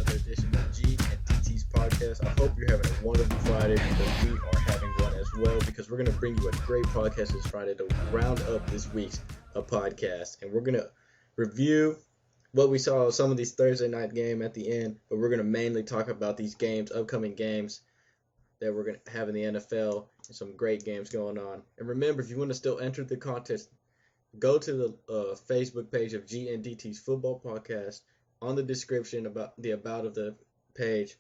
another edition of G and DT's podcast. I hope you're having a wonderful Friday because we are having one as well because we're going to bring you a great podcast this Friday to round up this week's podcast. And we're going to review what we saw of some of these Thursday night game at the end, but we're going to mainly talk about these games, upcoming games that we're going to have in the NFL and some great games going on. And remember, if you want to still enter the contest, go to the Facebook page of GNDT's football podcast. On the description about of the page,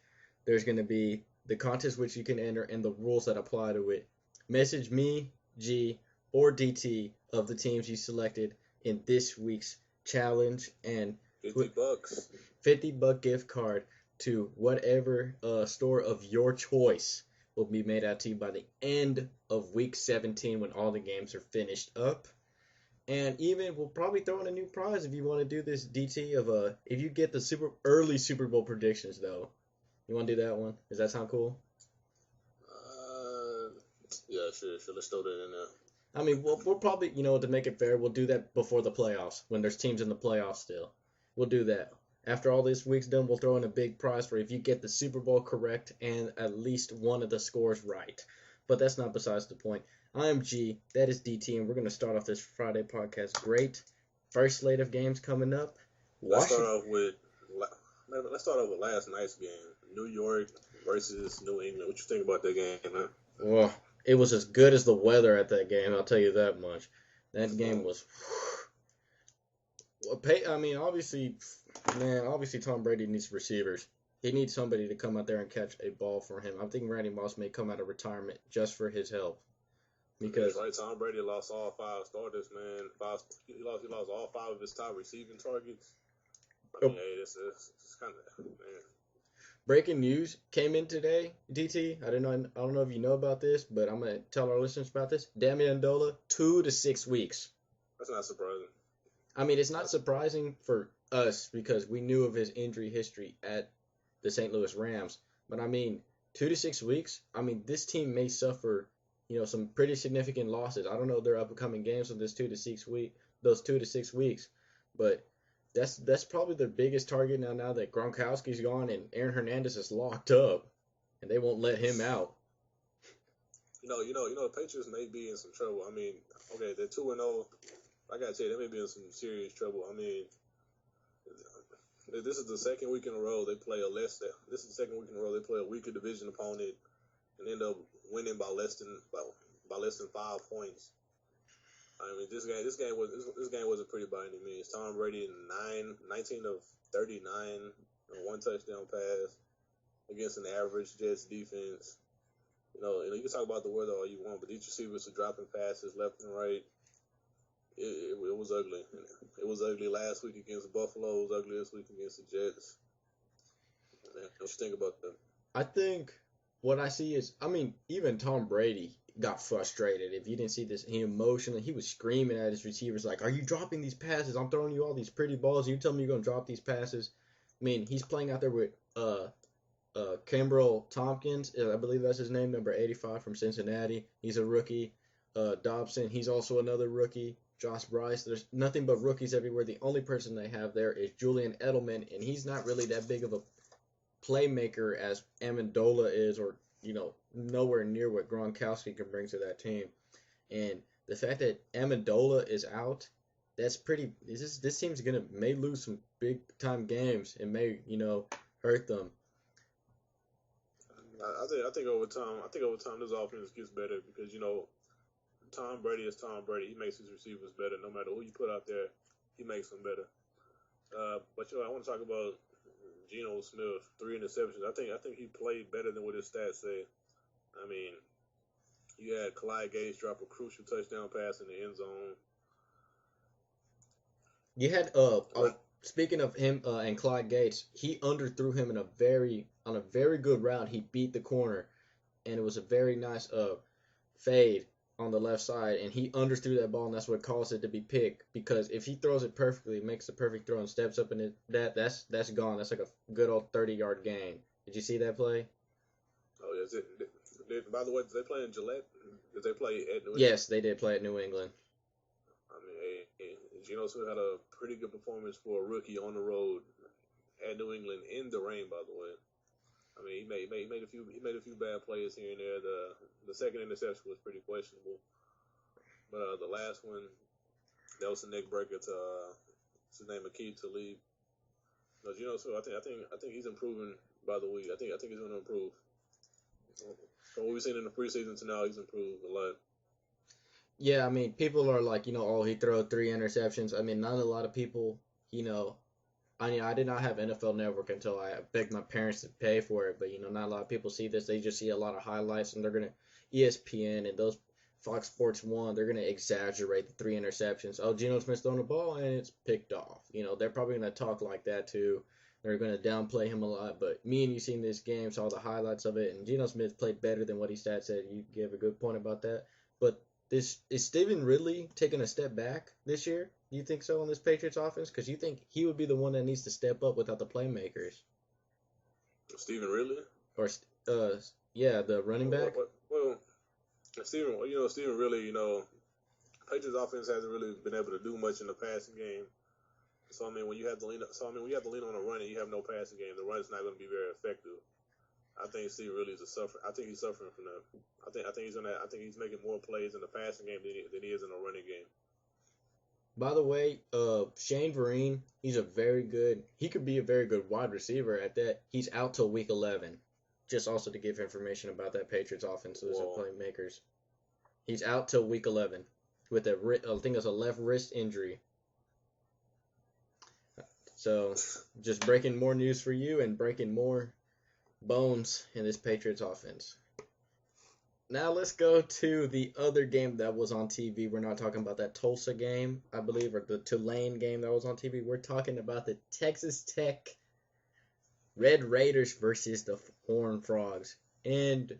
there's going to be the contest which you can enter and the rules that apply to it. Message me, G, or DT of the teams you selected in this week's challenge and $50. $50 gift card to whatever store of your choice will be made out to you by the end of week 17 when all the games are finished up. And even we'll probably throw in a new prize if you want to do this, DT, of if you get the early Super Bowl predictions though. You want to do that one? Does that sound cool? Yeah, sure. Let's throw that in there. I mean, we'll probably, to make it fair, we'll do that before the playoffs when there's teams in the playoffs still. We'll do that. After all this week's done, we'll throw in a big prize for if you get the Super Bowl correct and at least one of the scores right. But that's not besides the point. I'm G, that is DT, and we're going to start off this Friday podcast great. First slate of games coming up. Let's start off with last night's game. New York versus New England. What you think about that game, man? Well, it was as good as the weather at that game, I'll tell you that much. That game was... obviously Tom Brady needs receivers. He needs somebody to come out there and catch a ball for him. I think Randy Moss may come out of retirement just for his help. Because right, Tom Brady lost all 5 starters, man. He lost all 5 of his top receiving targets. I mean, hey, this is kind of, man. Breaking news came in today, DT. I don't know if you know about this, but I'm gonna tell our listeners about this. Damian Amendola, 2 to 6 weeks. That's not surprising. I mean, it's not surprising for us because we knew of his injury history at the St. Louis Rams. But I mean, 2 to 6 weeks. I mean, this team may suffer, some pretty significant losses. I don't know their upcoming games of those 2 to 6 weeks, but that's probably their biggest target now that Gronkowski's gone and Aaron Hernandez is locked up, and they won't let him out. The Patriots may be in some trouble. I mean, okay, they're 2-0. I gotta tell you, they may be in some serious trouble. I mean, this is the second week in a row they play a weaker division opponent and end up winning by less than 5 points. I mean, this game wasn't pretty by any means. Tom Brady 19 of 39, one touchdown pass against an average Jets defense. You can talk about the weather all you want, but these receivers are dropping passes left and right. It was ugly. It was ugly last week against Buffalo. It was ugly this week against the Jets. Man, what you think about that? I think what I see is, even Tom Brady got frustrated. If you didn't see this, he was screaming at his receivers like, "Are you dropping these passes? I'm throwing you all these pretty balls. You tell me you're going to drop these passes." I mean, he's playing out there with Kimbrel Tompkins. I believe that's his name, number 85 from Cincinnati. He's a rookie. Dobson, he's also another rookie. Josh Bryce, there's nothing but rookies everywhere. The only person they have there is Julian Edelman, and he's not really that big of a playmaker as Amendola is, or nowhere near what Gronkowski can bring to that team. And the fact that Amendola is out, that's pretty. This team's may lose some big time games and may hurt them. I think over time this offense gets better because Tom Brady is Tom Brady. He makes his receivers better. No matter who you put out there, he makes them better. But I want to talk about Geno Smith, 3 interceptions. I think he played better than what his stats say. I mean, you had Clyde Gates drop a crucial touchdown pass in the end zone. You had speaking of him and Clyde Gates, he underthrew him on a very good route. He beat the corner, and it was a very nice fade on the left side, and he underthrew that ball, and that's what caused it to be picked. Because if he throws it perfectly, makes the perfect throw, and steps up in it, that's gone. That's like a good old 30-yard gain. Did you see that play? Oh, yes. By the way, did they play in Gillette? Did they play at New England? Yes, they did play at New England. I mean, Geno Smith had a pretty good performance for a rookie on the road at New England in the rain. By the way, I mean he made a few bad plays here and there. The second interception was pretty questionable, but the last one, that was the neck breaker to what's his name, Akeem Talib. No, so I think he's improving by the week. I think he's going to improve. From what we've seen in the preseason to now, he's improved a lot. Yeah, I mean, people are like, oh, he threw 3 interceptions. I mean, not a lot of people, I mean, I did not have NFL Network until I begged my parents to pay for it. But, not a lot of people see this. They just see a lot of highlights, and they're going to, ESPN and those Fox Sports 1, they're going to exaggerate the 3 interceptions. Oh, Geno Smith's throwing the ball, and it's picked off. They're probably going to talk like that, too. They're going to downplay him a lot. But me and you seen this game, saw the highlights of it, and Geno Smith played better than what he stats said. You gave a good point about that. But is Steven Ridley taking a step back this year? Do you think so on this Patriots offense? Because you think he would be the one that needs to step up without the playmakers. Steven Ridley? Or, yeah, the running back? Well, Steven Ridley, Patriots offense hasn't really been able to do much in the passing game. So I mean, when you have to lean on a run and you have no passing game, the run's not going to be very effective. I think Steve really is suffering. I think he's suffering from that. I think he's making more plays in the passing game than he is in the running game. By the way, Shane Vereen, he could be a very good wide receiver at that. He's out till week 11. Just also to give information about that Patriots offense, those are playmakers. He's out till week 11 with I think it's a left wrist injury. So, just breaking more news for you and breaking more bones in this Patriots offense. Now let's go to the other game that was on TV. We're not talking about that Tulsa game, I believe, or the Tulane game that was on TV. We're talking about the Texas Tech Red Raiders versus the Horned Frogs. And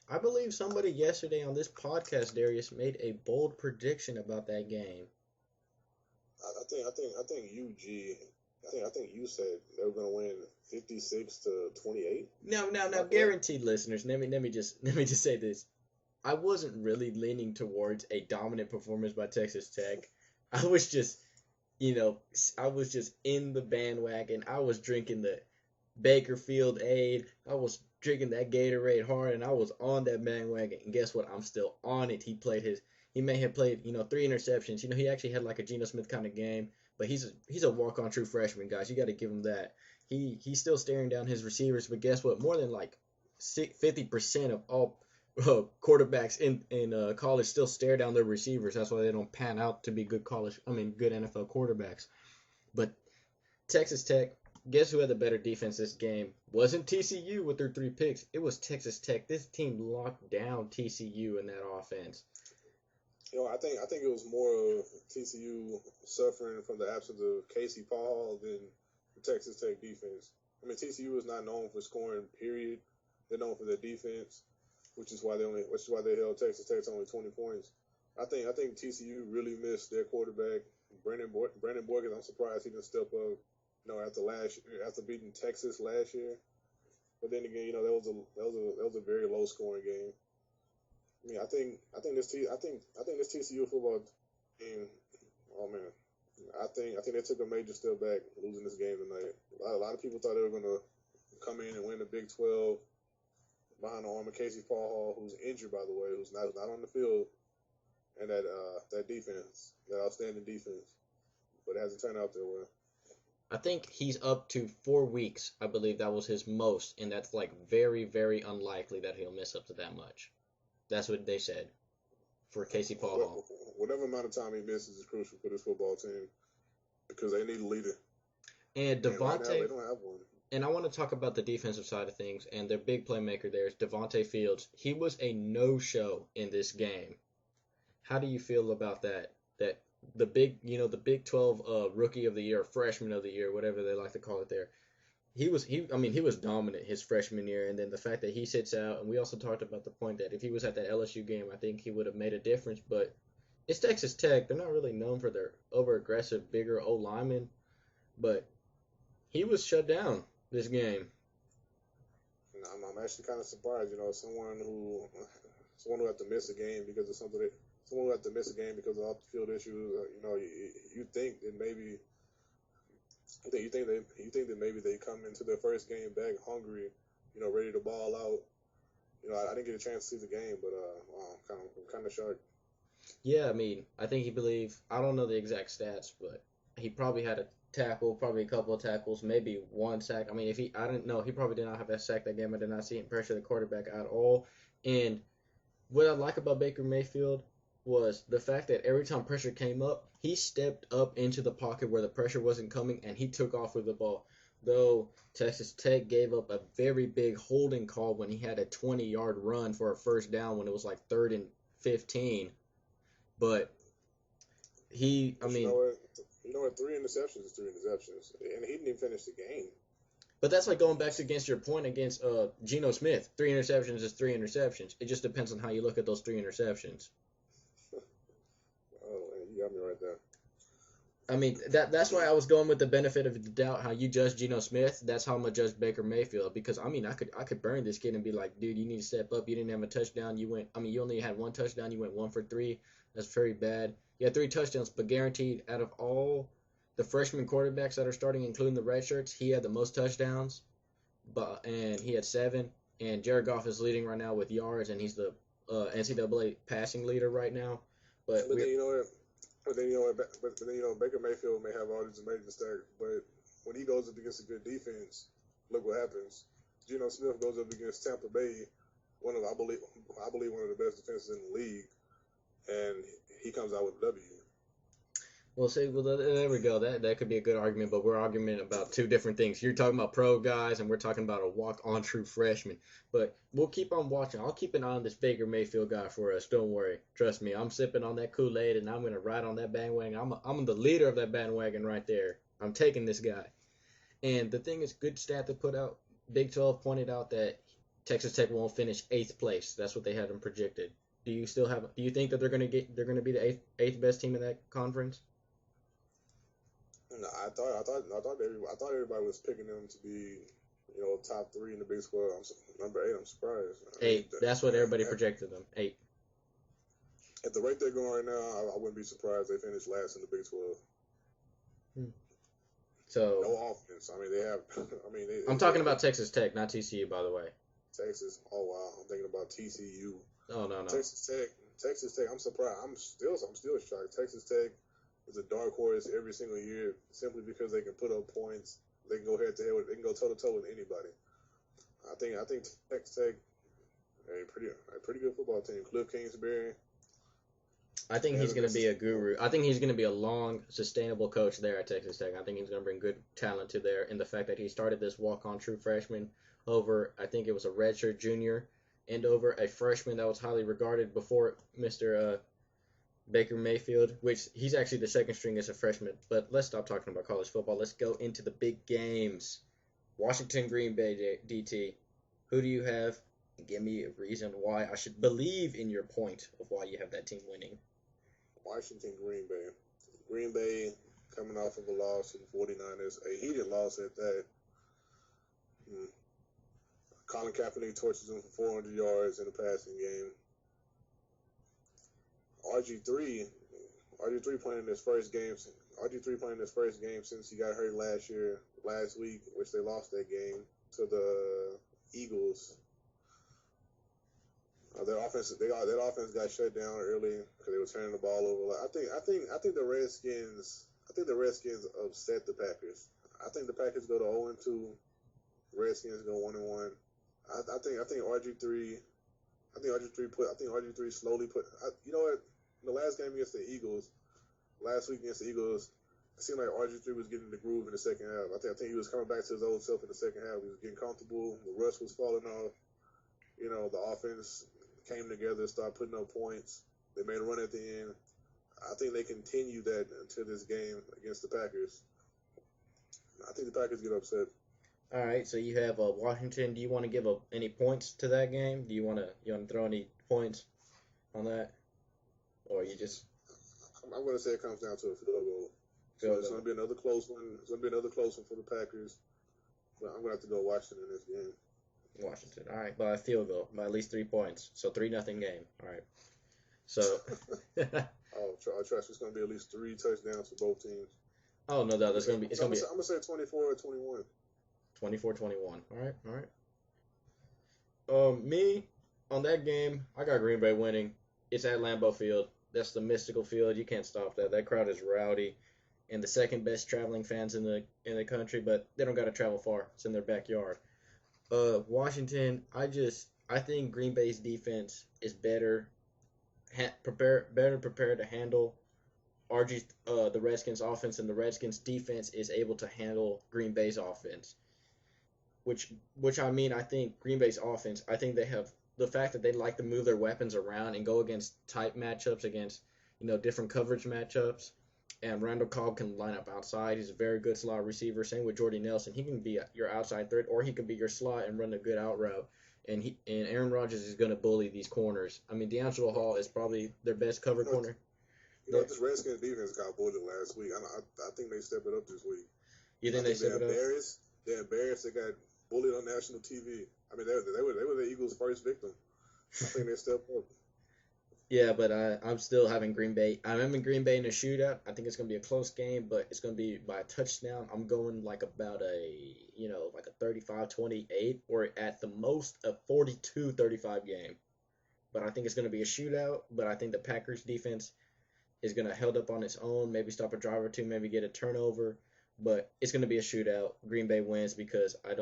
I believe somebody yesterday on this podcast, Darius, made a bold prediction about that game. I think you said they were going to win 56-28. Now, guaranteed listeners. Let me just say this. I wasn't really leaning towards a dominant performance by Texas Tech. I was just in the bandwagon. I was drinking the Baker Mayfieldaid. I was drinking that Gatorade hard, and I was on that bandwagon. And guess what? I'm still on it. He may have played 3 interceptions. He actually had like a Geno Smith kind of game. But he's a walk-on true freshman, guys. You got to give him that. He's still staring down his receivers, but guess what? More than like 50% of all quarterbacks in college still stare down their receivers. That's why they don't pan out to be good NFL quarterbacks. But Texas Tech, guess who had the better defense this game? Wasn't TCU with their 3 picks. It was Texas Tech. This team locked down TCU in that offense. I think it was more of TCU suffering from the absence of Casey Paul than the Texas Tech defense. I mean, TCU is not known for scoring, period. They're known for their defense, which is why they held Texas Tech to only 20 points. I think TCU really missed their quarterback, Brandon Boykin. I'm surprised he didn't step up, after beating Texas last year. But then again, that was a very low scoring game. I mean, I think this TCU football team. Oh man, I think they took a major step back losing this game tonight. A lot of people thought they were going to come in and win the Big 12 behind the arm of Casey Paul, who's injured by the way, who's not on the field, and that defense, that outstanding defense, but it hasn't turned out that way. I think he's up to 4 weeks. I believe that was his most, and that's like very, very unlikely that he'll miss up to that much. That's what they said for Casey Paul. Whatever amount of time he misses is crucial for this football team because they need a leader. And Devontae, right now, they don't have one. And I want to talk about the defensive side of things, and their big playmaker there is Devontae Fields. He was a no-show in this game. How do you feel about that? That the Big 12 Rookie of the Year, Freshman of the Year, whatever they like to call it there. He was dominant his freshman year, and then the fact that he sits out, and we also talked about the point that if he was at that LSU game, I think he would have made a difference, but it's Texas Tech. They're not really known for their over-aggressive, bigger O-linemen, but he was shut down this game. I'm actually kind of surprised, someone who had to miss a game because of something someone who had to miss a game because of off-the-field issues, you think that maybe You think that maybe they come into their first game back hungry, ready to ball out. I didn't get a chance to see the game, but wow, I'm kind of shocked. Yeah, I mean, I think he believed, I don't know the exact stats, but he probably had a tackle, probably a couple of tackles, maybe one sack. I mean, I didn't know, he probably did not have a sack that game. I did not see him pressure the quarterback at all. And what I like about Baker Mayfield was the fact that every time pressure came up, he stepped up into the pocket where the pressure wasn't coming and he took off with the ball. Though Texas Tech gave up a very big holding call when he had a 20-yard run for a first down when it was like 3rd and 15. But I But mean, you know what? Three interceptions is three interceptions, and he didn't even finish the game. but that's like going back against your point against Geno Smith. 3 interceptions is 3 interceptions. It just depends on how you look at those 3 interceptions. Oh, man, you got me right there. I mean, that's why I was going with the benefit of the doubt. How you judge Geno Smith, that's how I'm gonna judge Baker Mayfield. Because I mean, I could burn this kid and be like, dude, you need to step up. You didn't have a touchdown. You only had 1 touchdown. You went 1 for 3. That's very bad. You had 3 touchdowns, but guaranteed out of all the freshman quarterbacks that are starting, including the red shirts, he had the most touchdowns. And he had 7. And Jared Goff is leading right now with yards, and he's the NCAA passing leader right now. But But then you know what? But then Baker Mayfield may have all these amazing stats, but when he goes up against a good defense, look what happens. Geno Smith goes up against Tampa Bay, I believe one of the best defenses in the league, and he comes out with a W. Well, see, there we go. That could be a good argument, but we're arguing about 2 different things. You're talking about pro guys, and we're talking about a walk-on true freshman. But we'll keep on watching. I'll keep an eye on this Baker Mayfield guy for us. Don't worry. Trust me. I'm sipping on that Kool-Aid, and I'm gonna ride on that bandwagon. I'm the leader of that bandwagon right there. I'm taking this guy. And the thing is, good stat to put out. Big 12 pointed out that Texas Tech won't finish 8th place. That's what they had them projected. Do you think that they're gonna be the eighth best team in that conference? No, I thought everybody was picking them to be, top 3 in the Big 12. Number 8. I'm surprised. I mean, 8. That's what everybody projected them. 8. at the rate they're going right now, I wouldn't be surprised they finish last in the Big 12. So No offense. I mean, they have. I mean, I'm talking about Texas Tech, not TCU, by the way. Texas. Oh wow, I'm thinking about TCU. Oh no. Texas Tech. I'm surprised. I'm still shocked. Texas Tech is a dark horse every single year simply because they can put up points. They can go head to head with. They can go toe to toe with anybody. I think Texas Tech a pretty good football team. Cliff Kingsbury. I think he's going to be a guru. I think he's going to be a long, sustainable coach there at Texas Tech. I think he's going to bring good talent to there. And the fact that he started this walk-on true freshman over, I think it was a redshirt junior, and over a freshman that was highly regarded before Mr. Baker Mayfield, which he's actually the second string as a freshman. But let's stop talking about college football. Let's go into the big games. Washington, Green Bay, DT. Who do you have? Give me a reason why I should believe in your point of why you have that team winning. Washington, Green Bay. Green Bay coming off of a loss to the 49ers. A heated loss at that. Colin Kaepernick torches him for 400 yards in a passing game. RG3 playing his first game. RG3 playing his first game since he got hurt last week, which they lost that game to the Eagles. That offense got shut down early because they were turning the ball over. I think the Redskins upset the Packers. I think the Packers go to 0-2. Redskins go 1-1. I think RG3. I think RG3 slowly put. You know what? In the last game against the Eagles, last week against the Eagles, it seemed like RG3 was getting the groove in the second half. I think he was coming back to his old self in the second half. He was getting comfortable. The rust was falling off. The offense came together, started putting up points. They made a run at the end. I think they continue that until this game against the Packers. I think the Packers get upset. All right, so you have Washington. Do you want to give any points to that game? Do you want to throw any points on that, or you just? I'm going to say it comes down to a field goal. So it's going to be another close one. It's going to be another close one for the Packers. But I'm going to have to go Washington in this game. Washington. All right, by a field goal, by at least 3 points. So 3-0 game. All right. So. I trust it's going to be at least 3 touchdowns for both teams. Oh no, no, that's gonna be it's So gonna be I'm gonna say 24 or 21. 24-21. All right, all right. Me on that game, I got Green Bay winning. It's at Lambeau Field. That's the mystical field. You can't stop that. That crowd is rowdy, and the second best traveling fans in the country. But they don't got to travel far. It's in their backyard. Washington. I think Green Bay's defense is better prepared to handle the Redskins offense, and the Redskins defense is able to handle Green Bay's offense. Which I mean, I think Green Bay's offense, I think they have the fact that they like to move their weapons around and go against tight matchups, against different coverage matchups. And Randall Cobb can line up outside. He's a very good slot receiver. Same with Jordy Nelson. He can be your outside threat, or he can be your slot and run a good out route. And Aaron Rodgers is going to bully these corners. I mean, D'Angelo Hall is probably their best cover corner. This Redskins defense got bullied last week. I think they stepped it up this week. You think they stepped it up? They're embarrassed. They got bullied on national TV. I mean, they were the Eagles' first victim. I think they stepped up. Yeah, but I'm still having Green Bay. I'm having Green Bay in a shootout. I think it's going to be a close game, but it's going to be by a touchdown. I'm going like about like a 35-28, or at the most a 42-35 game. But I think it's going to be a shootout, but I think the Packers defense is going to held up on its own, maybe stop a drive or two, maybe get a turnover, but it's going to be a shootout. Green Bay wins because I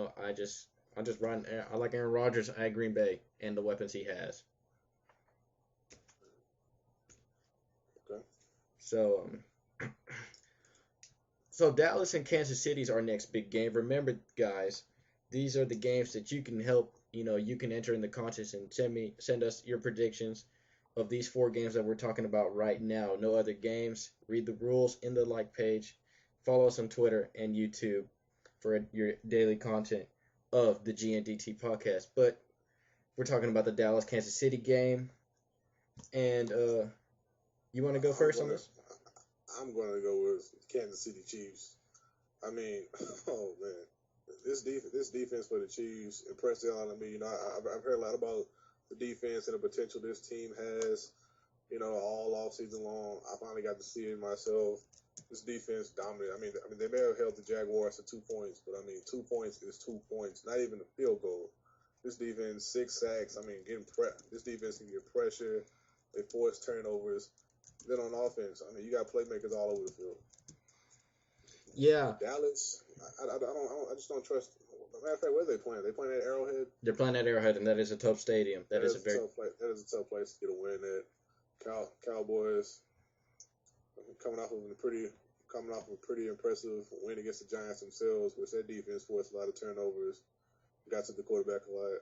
like Aaron Rodgers at Green Bay and the weapons he has. Okay. So Dallas and Kansas City is our next big game. Remember, guys, these are the games that you can help. You can enter in the contest and send us your predictions of these four games that we're talking about right now. No other games. Read the rules in the like page. Follow us on Twitter and YouTube for your daily content of the GNDT podcast. But we're talking about the Dallas Kansas City game, and you want to go first on this? I'm going to go with Kansas City Chiefs. I mean, oh man, this defense for the Chiefs impressed the hell out of me. I've heard a lot about the defense and the potential this team has. All off season long. I finally got to see it myself. This defense dominated. I mean, they may have held the Jaguars to 2 points, but I mean, 2 points is 2 points, not even a field goal. This defense, 6 sacks. I mean, this defense can get pressure. They force turnovers. Then on offense, I mean, you got playmakers all over the field. Yeah. Dallas, I just don't trust. Matter of fact, where are they playing? They playing at Arrowhead. They're playing at Arrowhead, and that is a tough stadium. That is a tough place to get a win at. Cowboys coming off of a pretty impressive win against the Giants themselves, which their defense forced a lot of turnovers, got to the quarterback a lot.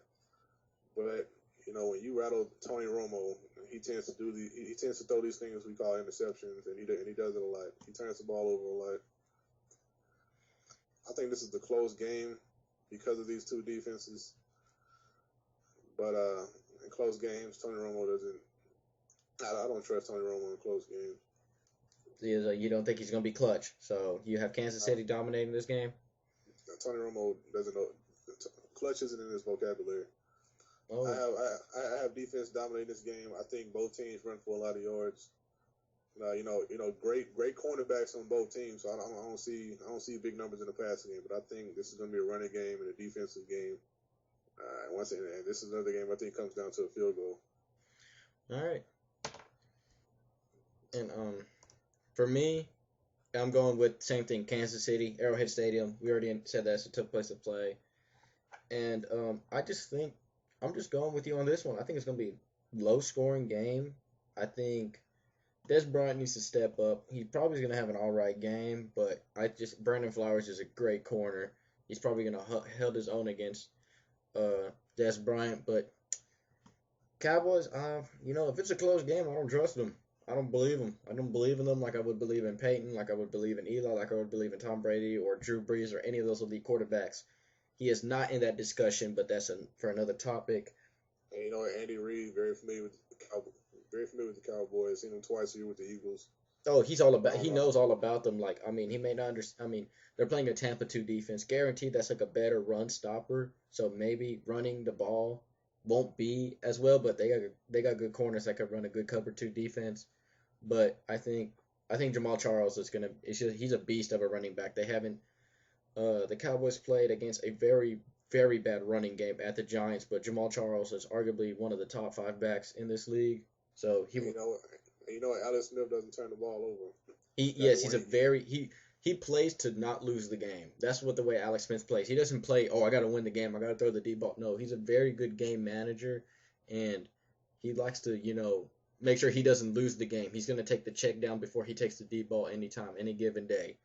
But when you rattle Tony Romo, he tends to throw these things we call interceptions, and he does it a lot. He turns the ball over a lot. I think this is the close game because of these two defenses. But in close games, Tony Romo doesn't. I don't trust Tony Romo in close games. You don't think he's going to be clutch. So you have Kansas City dominating this game? Tony Romo doesn't know. Clutch isn't in his vocabulary. Oh. I have defense dominating this game. I think both teams run for a lot of yards. Great cornerbacks on both teams. So I don't see big numbers in the passing game. But I think this is going to be a running game and a defensive game. And this is another game I think comes down to a field goal. All right. And for me, I'm going with same thing. Kansas City, Arrowhead Stadium. We already said that's a tough place to play. And I just think I'm just going with you on this one. I think it's going to be a low-scoring game. I think Des Bryant needs to step up. He probably is going to have an all right game, but Brandon Flowers is a great corner. He's probably going to held his own against Des Bryant. But Cowboys, if it's a close game, I don't trust them. I don't believe them. I don't believe in them like I would believe in Peyton, like I would believe in Eli, like I would believe in Tom Brady or Drew Brees or any of those elite quarterbacks. He is not in that discussion, but that's for another topic. And Andy Reid, very familiar with the Cowboys. Seen him twice a year with the Eagles. Oh, he knows all about them. Like, I mean, he may not understand. I mean, they're playing a Tampa 2 defense. Guaranteed that's like a better run stopper. So maybe running the ball won't be as well, but they got good corners that could run a good cover 2 defense. But I think I think Jamal Charles he's a beast of a running back. They haven't the Cowboys played against a very, very bad running game at the Giants, but Jamal Charles is arguably one of the top 5 backs in this league. So Alex Smith doesn't turn the ball over. He plays to not lose the game. That's what the way Alex Smith plays. He doesn't play, oh, I got to win the game. I got to throw the deep ball. No, he's a very good game manager, and he likes to, make sure he doesn't lose the game. He's going to take the check down before he takes the deep ball anytime, any given day.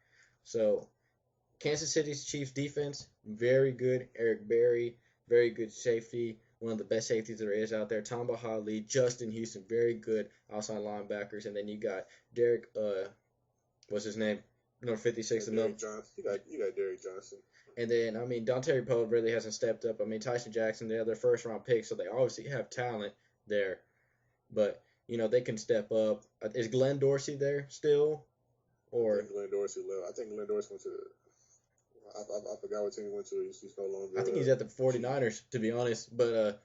So Kansas City's Chiefs defense, very good. Eric Berry, very good safety. One of the best safeties there is out there. Tamba Hali, Justin Houston, very good outside linebackers. And then you got Derek, what's his name? Number 56. Derek Johnson. You got Derek Johnson. And then, Dontari Poe really hasn't stepped up. Tyson Jackson, they have their first-round pick, so they obviously have talent there. But, they can step up. Is Glenn Dorsey there still? I think Glenn Dorsey left. I think Glenn Dorsey went to I forgot what team he went to. He's no longer. I think he's at the 49ers, to be honest. But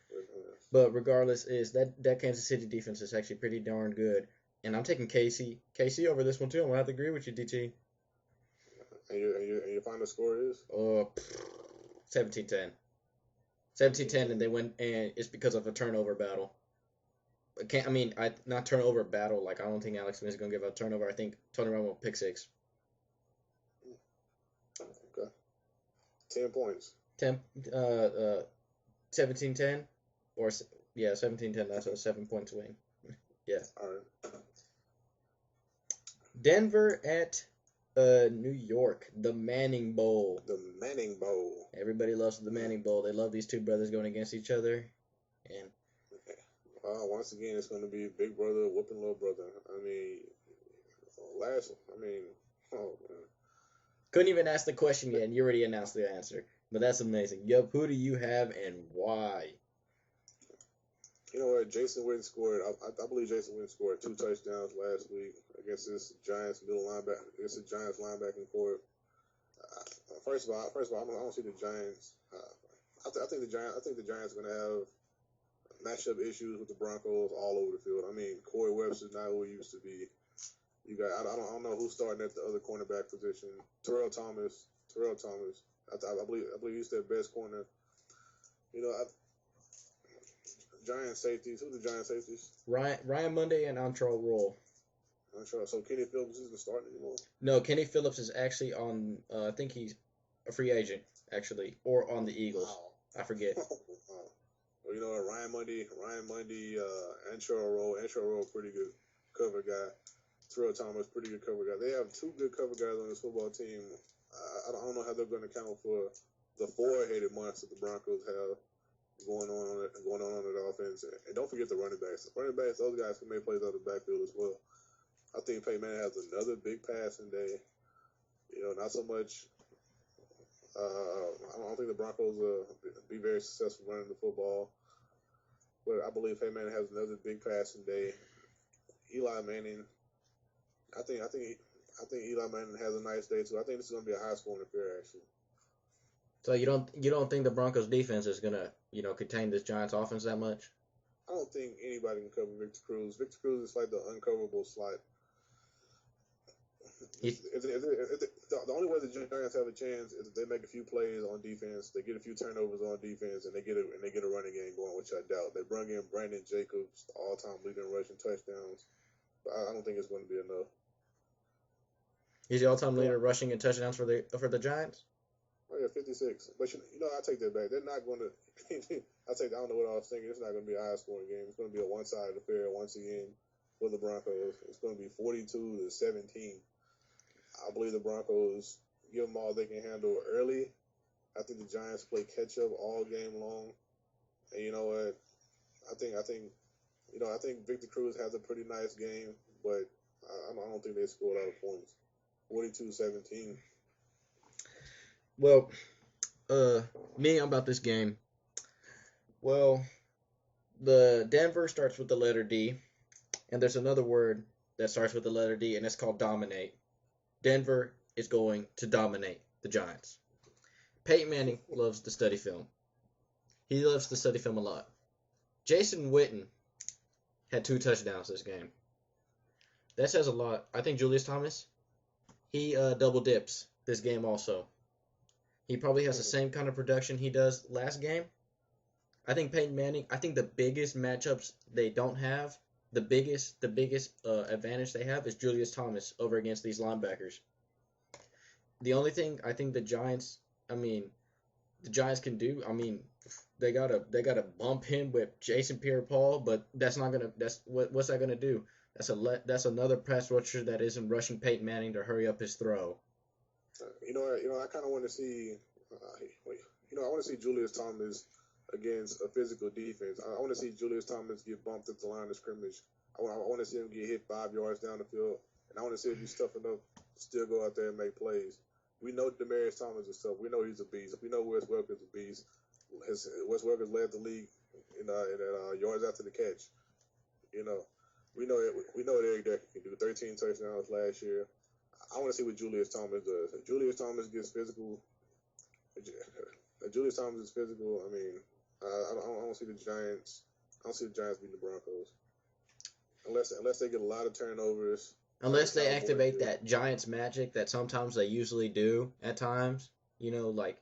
regardless, is that Kansas City defense is actually pretty darn good. And I'm taking KC over this one too. I'm gonna have to agree with you, DT. And your final score is 17-10. 17-10, and they win, and it's because of a turnover battle. Not turnover battle. Like, I don't think Alex Smith is gonna give a turnover. I think Tony Romo will pick 6. Okay. 10 points. 17-10, or 17-10. That's a 7-point swing. Yeah. All right. Denver at New York, the Manning Bowl. The Manning Bowl. Everybody loves the Manning Bowl. They love these two brothers going against each other. And once again, it's going to be big brother whooping little brother. Oh man. Couldn't even ask the question yet, and you already announced the answer. But that's amazing. Yup, who do you have and why? You know what? Jason Witten scored. I believe Jason Witten scored 2 touchdowns last week against this Giants linebacking core. First of all, I don't see the Giants. I think the Giants are going to have matchup issues with the Broncos all over the field. Corey Webster's not who he used to be. You got I don't know who's starting at the other cornerback position. Terrell Thomas. I believe he's their best corner. Giant safeties. Who's the Giant safeties? Ryan Monday and Antrell Roll. So Kenny Phillips isn't starting anymore? No, Kenny Phillips is actually on, I think he's a free agent, actually, or on the Eagles. Wow. I forget. Well, you know what, Ryan Mundy, Antrell Roll, pretty good cover guy. Terrell Thomas, pretty good cover guy. They have 2 good cover guys on this football team. I don't know how they're going to account for the 4-headed monster the Broncos have going on that offense. And don't forget the running backs. Those guys can make plays out of the backfield as well. I think Peyton Manning has another big passing day. Not so much. I don't think the Broncos will be very successful running the football. But I believe Peyton Manning has another big passing day. Eli Manning, I think Eli Manning has a nice day too. I think this is going to be a high-scoring affair, actually. So you don't think the Broncos defense is gonna contain this Giants offense that much? I don't think anybody can cover Victor Cruz. Victor Cruz is like the uncoverable slot. The only way the Giants have a chance is if they make a few plays on defense, they get a few turnovers on defense, and they get a running game going, which I doubt. They bring in Brandon Jacobs, the all-time leader in rushing touchdowns, but I don't think it's going to be enough. He's the all-time leader rushing in touchdowns for the Giants. Oh yeah, 56. But I take that back. They're not going to. I don't know what I was thinking. It's not going to be a high-scoring game. It's going to be a one-sided affair once again for the Broncos. It's going to be 42-17. I believe the Broncos give them all they can handle early. I think the Giants play catch-up all game long. And you know what? I think Victor Cruz has a pretty nice game, but I don't think they scored a lot of points. 42-17. Well, me about this game. Well, the Denver starts with the letter D, and there's another word that starts with the letter D, and it's called dominate. Denver is going to dominate the Giants. Peyton Manning loves to study film. He loves to study film a lot. Jason Witten had 2 touchdowns this game. That says a lot. I think Julius Thomas, he double dips this game also. He probably has the same kind of production he does last game. I think Peyton Manning. I think the biggest matchups they don't have, the biggest advantage they have is Julius Thomas over against these linebackers. The only thing I think the Giants can do. They gotta bump him with Jason Pierre-Paul, but what's that gonna do? That's another pass rusher that isn't rushing Peyton Manning to hurry up his throw. I kind of want to see. I want to see Julius Thomas against a physical defense. I want to see Julius Thomas get bumped at the line of scrimmage. I want to see him get hit 5 yards down the field, and I want to see if he's tough enough to still go out there and make plays. We know Demaryius Thomas is tough. We know he's a beast. We know Wes Welker's a beast. Wes Welker's led the league in yards after the catch. You know, we know what Eric Decker can do. 13 touchdowns last year. I want to see what Julius Thomas does. If Julius Thomas gets physical, Julius Thomas is physical. I mean, I don't see the Giants. I don't see the Giants beating the Broncos unless they get a lot of turnovers. Unless they activate that Giants magic that sometimes they usually do at times. Like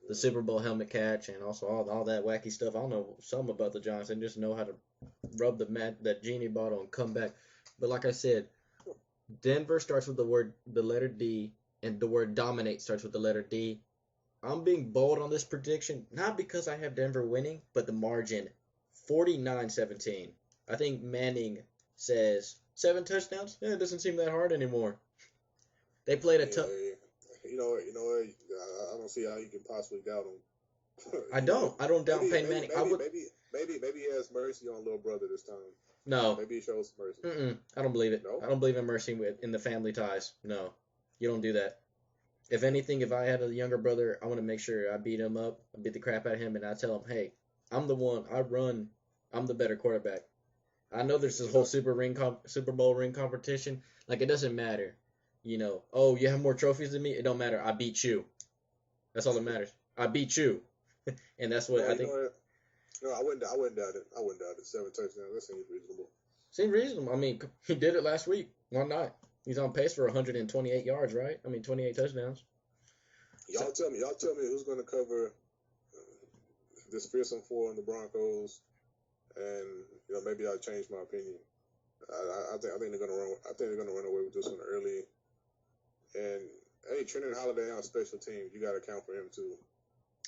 the Super Bowl helmet catch and also all that wacky stuff. I don't know something about the Giants. They just know how to rub that genie bottle and come back. But like I said, Denver starts with the letter D, and the word dominate starts with the letter D. I'm being bold on this prediction, not because I have Denver winning, but the margin 49-17. I think Manning says 7 touchdowns. It doesn't seem that hard anymore. They played a tough. You know what? I don't see how you can possibly doubt him. I don't doubt Peyton Manning. Maybe he has mercy on little brother this time. No. Maybe he shows mercy. I don't believe it. No? I don't believe in mercy in the family ties. No, you don't do that. If anything, if I had a younger brother, I want to make sure I beat him up, I beat the crap out of him, and I tell him, hey, I'm the one. I run. I'm the better quarterback. I know there's this whole Super Bowl ring competition. Like, it doesn't matter. Oh, you have more trophies than me? It don't matter. I beat you. That's all that matters. I beat you. And that's what I think. No, I wouldn't doubt it. 7 touchdowns. That seems reasonable. Seems reasonable. I mean, he did it last week. Why not? He's on pace for 128 yards, right? 28 touchdowns. Y'all tell me who's going to cover this fearsome four on the Broncos, and maybe I'll change my opinion. I think they're going to run. I think they're going to run away with this one early. And hey, Trenton Holiday on special teams, you got to account for him too.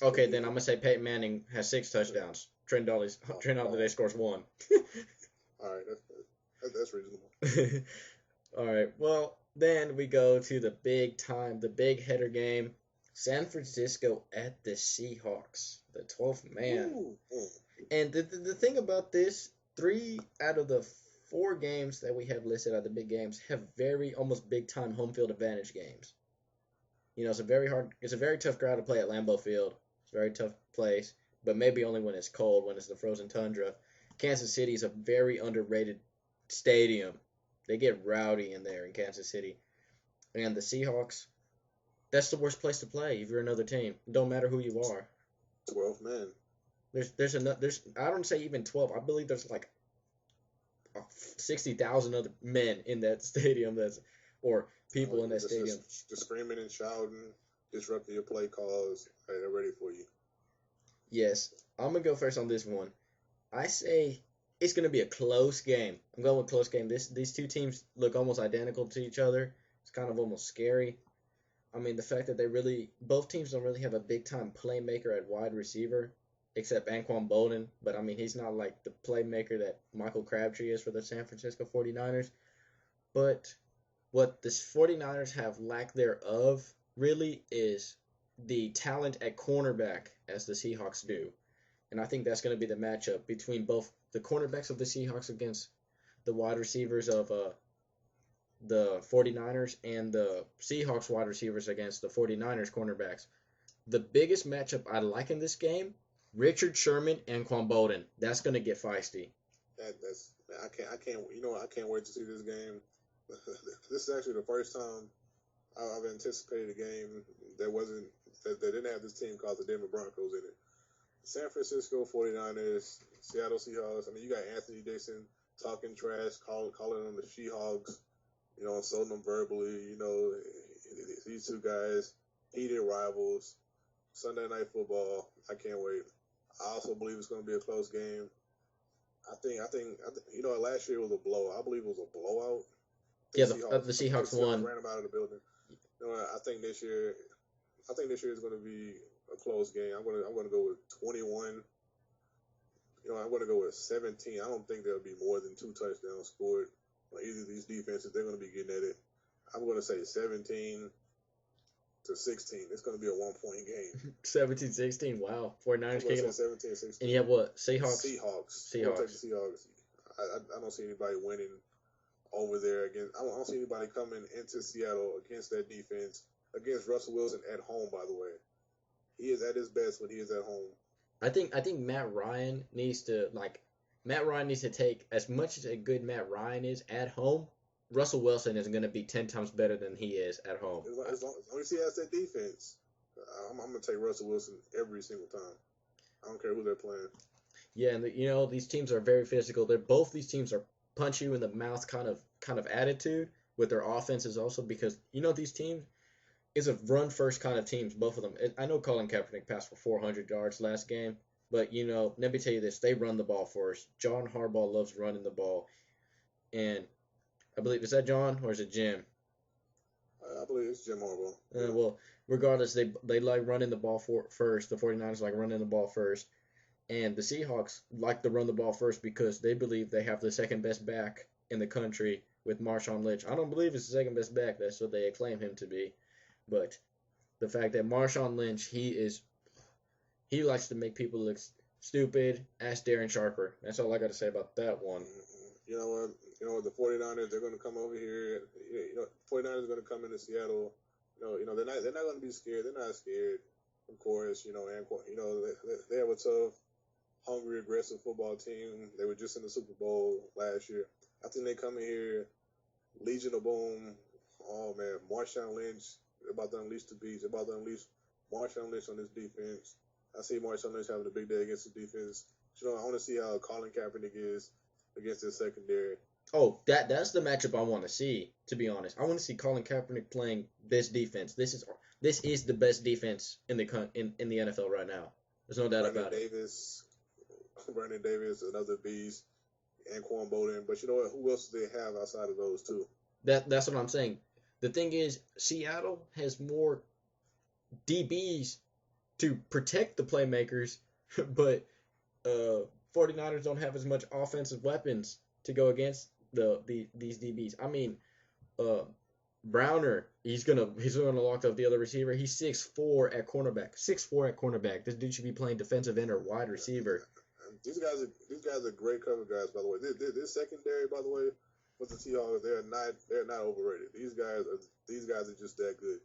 Okay, then I'm gonna say Peyton Manning has 6 touchdowns. Trent Holiday scores 1. All right, that's reasonable. All right, well then we go to the big header game. San Francisco at the Seahawks, the 12th man. Ooh. And the thing about this, 3 out of the 4 games that we have listed as the big games have very almost big time home field advantage games. It's a very tough crowd to play at Lambeau Field. It's a very tough place, but maybe only when it's cold, when it's the frozen tundra. Kansas City is a very underrated stadium. They get rowdy in there in Kansas City. And the Seahawks, that's the worst place to play if you're another team. It don't matter who you are. 12 men. There's I don't say even 12. I believe there's like 60,000 other men in that stadium or people in that stadium. Just screaming and shouting, disrupting your play calls, and they're ready for you. Yes. I'm going to go first on this one. I say it's going to be a close game. I'm going with close game. These two teams look almost identical to each other. It's kind of almost scary. I mean, the fact that both teams don't really have a big-time playmaker at wide receiver, except Anquan Bolden. But, I mean, he's not like the playmaker that Michael Crabtree is for the San Francisco 49ers. But what the 49ers have lack thereof really is the talent at cornerback as the Seahawks do. And I think that's going to be the matchup between both the cornerbacks of the Seahawks against the wide receivers of the 49ers and the Seahawks wide receivers against the 49ers cornerbacks. The biggest matchup I like in this game, Richard Sherman and Anquan Bolden. That's going to get feisty. I can't wait to see this game. This is actually the first time I've anticipated a game that didn't have this team called the Denver Broncos in it. San Francisco 49ers, Seattle Seahawks. I mean, you got Anthony Dixon talking trash, calling them the She-Hogs. insulting them verbally. These two guys, heated rivals. Sunday night football. I can't wait. I also believe it's going to be a close game. Last year was a blowout. I believe it was a blowout. Yeah, the Seahawks won. Ran them out of the building. I think this year is going to be a close game. I'm going to go with 21. I'm going to go with 17. I don't think there'll be more than 2 touchdowns scored on either of these defenses. They're going to be getting at it. I'm going to say 17-16. It's going to be a 1-point game. 17-16. Wow. 49ers kicking 17-16. And you have what? Seahawks. I'll take the Seahawks. I don't see anybody winning over there again. I don't see anybody coming into Seattle against that defense, against Russell Wilson at home, by the way. He is at his best when he is at home. I think Matt Ryan needs to take, as much as a good Matt Ryan is at home, Russell Wilson is going to be 10 times better than he is at home. As long as he has that defense, I'm going to take Russell Wilson every single time. I don't care who they're playing. Yeah, and these teams are very physical. Both these teams are punch you in the mouth kind of attitude with their offenses also, because these teams is a run first kind of teams, both of them. I know Colin Kaepernick passed for 400 yards last game, but let me tell you this: they run the ball first. John Harbaugh loves running the ball, and I believe, is that John or is it Jim? I believe it's Jim Harbaugh. Well, regardless, they like running the ball first. The 49ers like running the ball first. And the Seahawks like to run the ball first because they believe they have the second best back in the country with Marshawn Lynch. I don't believe it's the second best back. That's what they acclaim him to be. But the fact that Marshawn Lynch, he likes to make people look stupid. Ask Darren Sharper. That's all I got to say about that one. You know what? The 49ers, they're going to come over here. 49ers are going to come into Seattle. They're not going to be scared. They're not scared, of course. And they have a tough, hungry, aggressive football team. They were just in the Super Bowl last year. I think they come in here, Legion of Boom. Oh man, Marshawn Lynch. They're about to unleash the beast. They're about to unleash Marshawn Lynch on this defense. I see Marshawn Lynch having a big day against the defense. I want to see how Colin Kaepernick is against this secondary. Oh, that's the matchup I want to see. To be honest, I want to see Colin Kaepernick playing this defense. This is the best defense in the NFL right now. There's no doubt about it. Brandon Davis, another beast, and Quan Bowden. But you know what? Who else do they have outside of those two? That's what I'm saying. The thing is, Seattle has more DBs to protect the playmakers, but 49ers don't have as much offensive weapons to go against these DBs. I mean, Browner, he's gonna lock up the other receiver. He's 6'4" at cornerback. 6'4" at cornerback. This dude should be playing defensive end or wide receiver. These guys are great cover guys, by the way. This secondary, by the way, with the Seahawks, they're not overrated. These guys are just that good.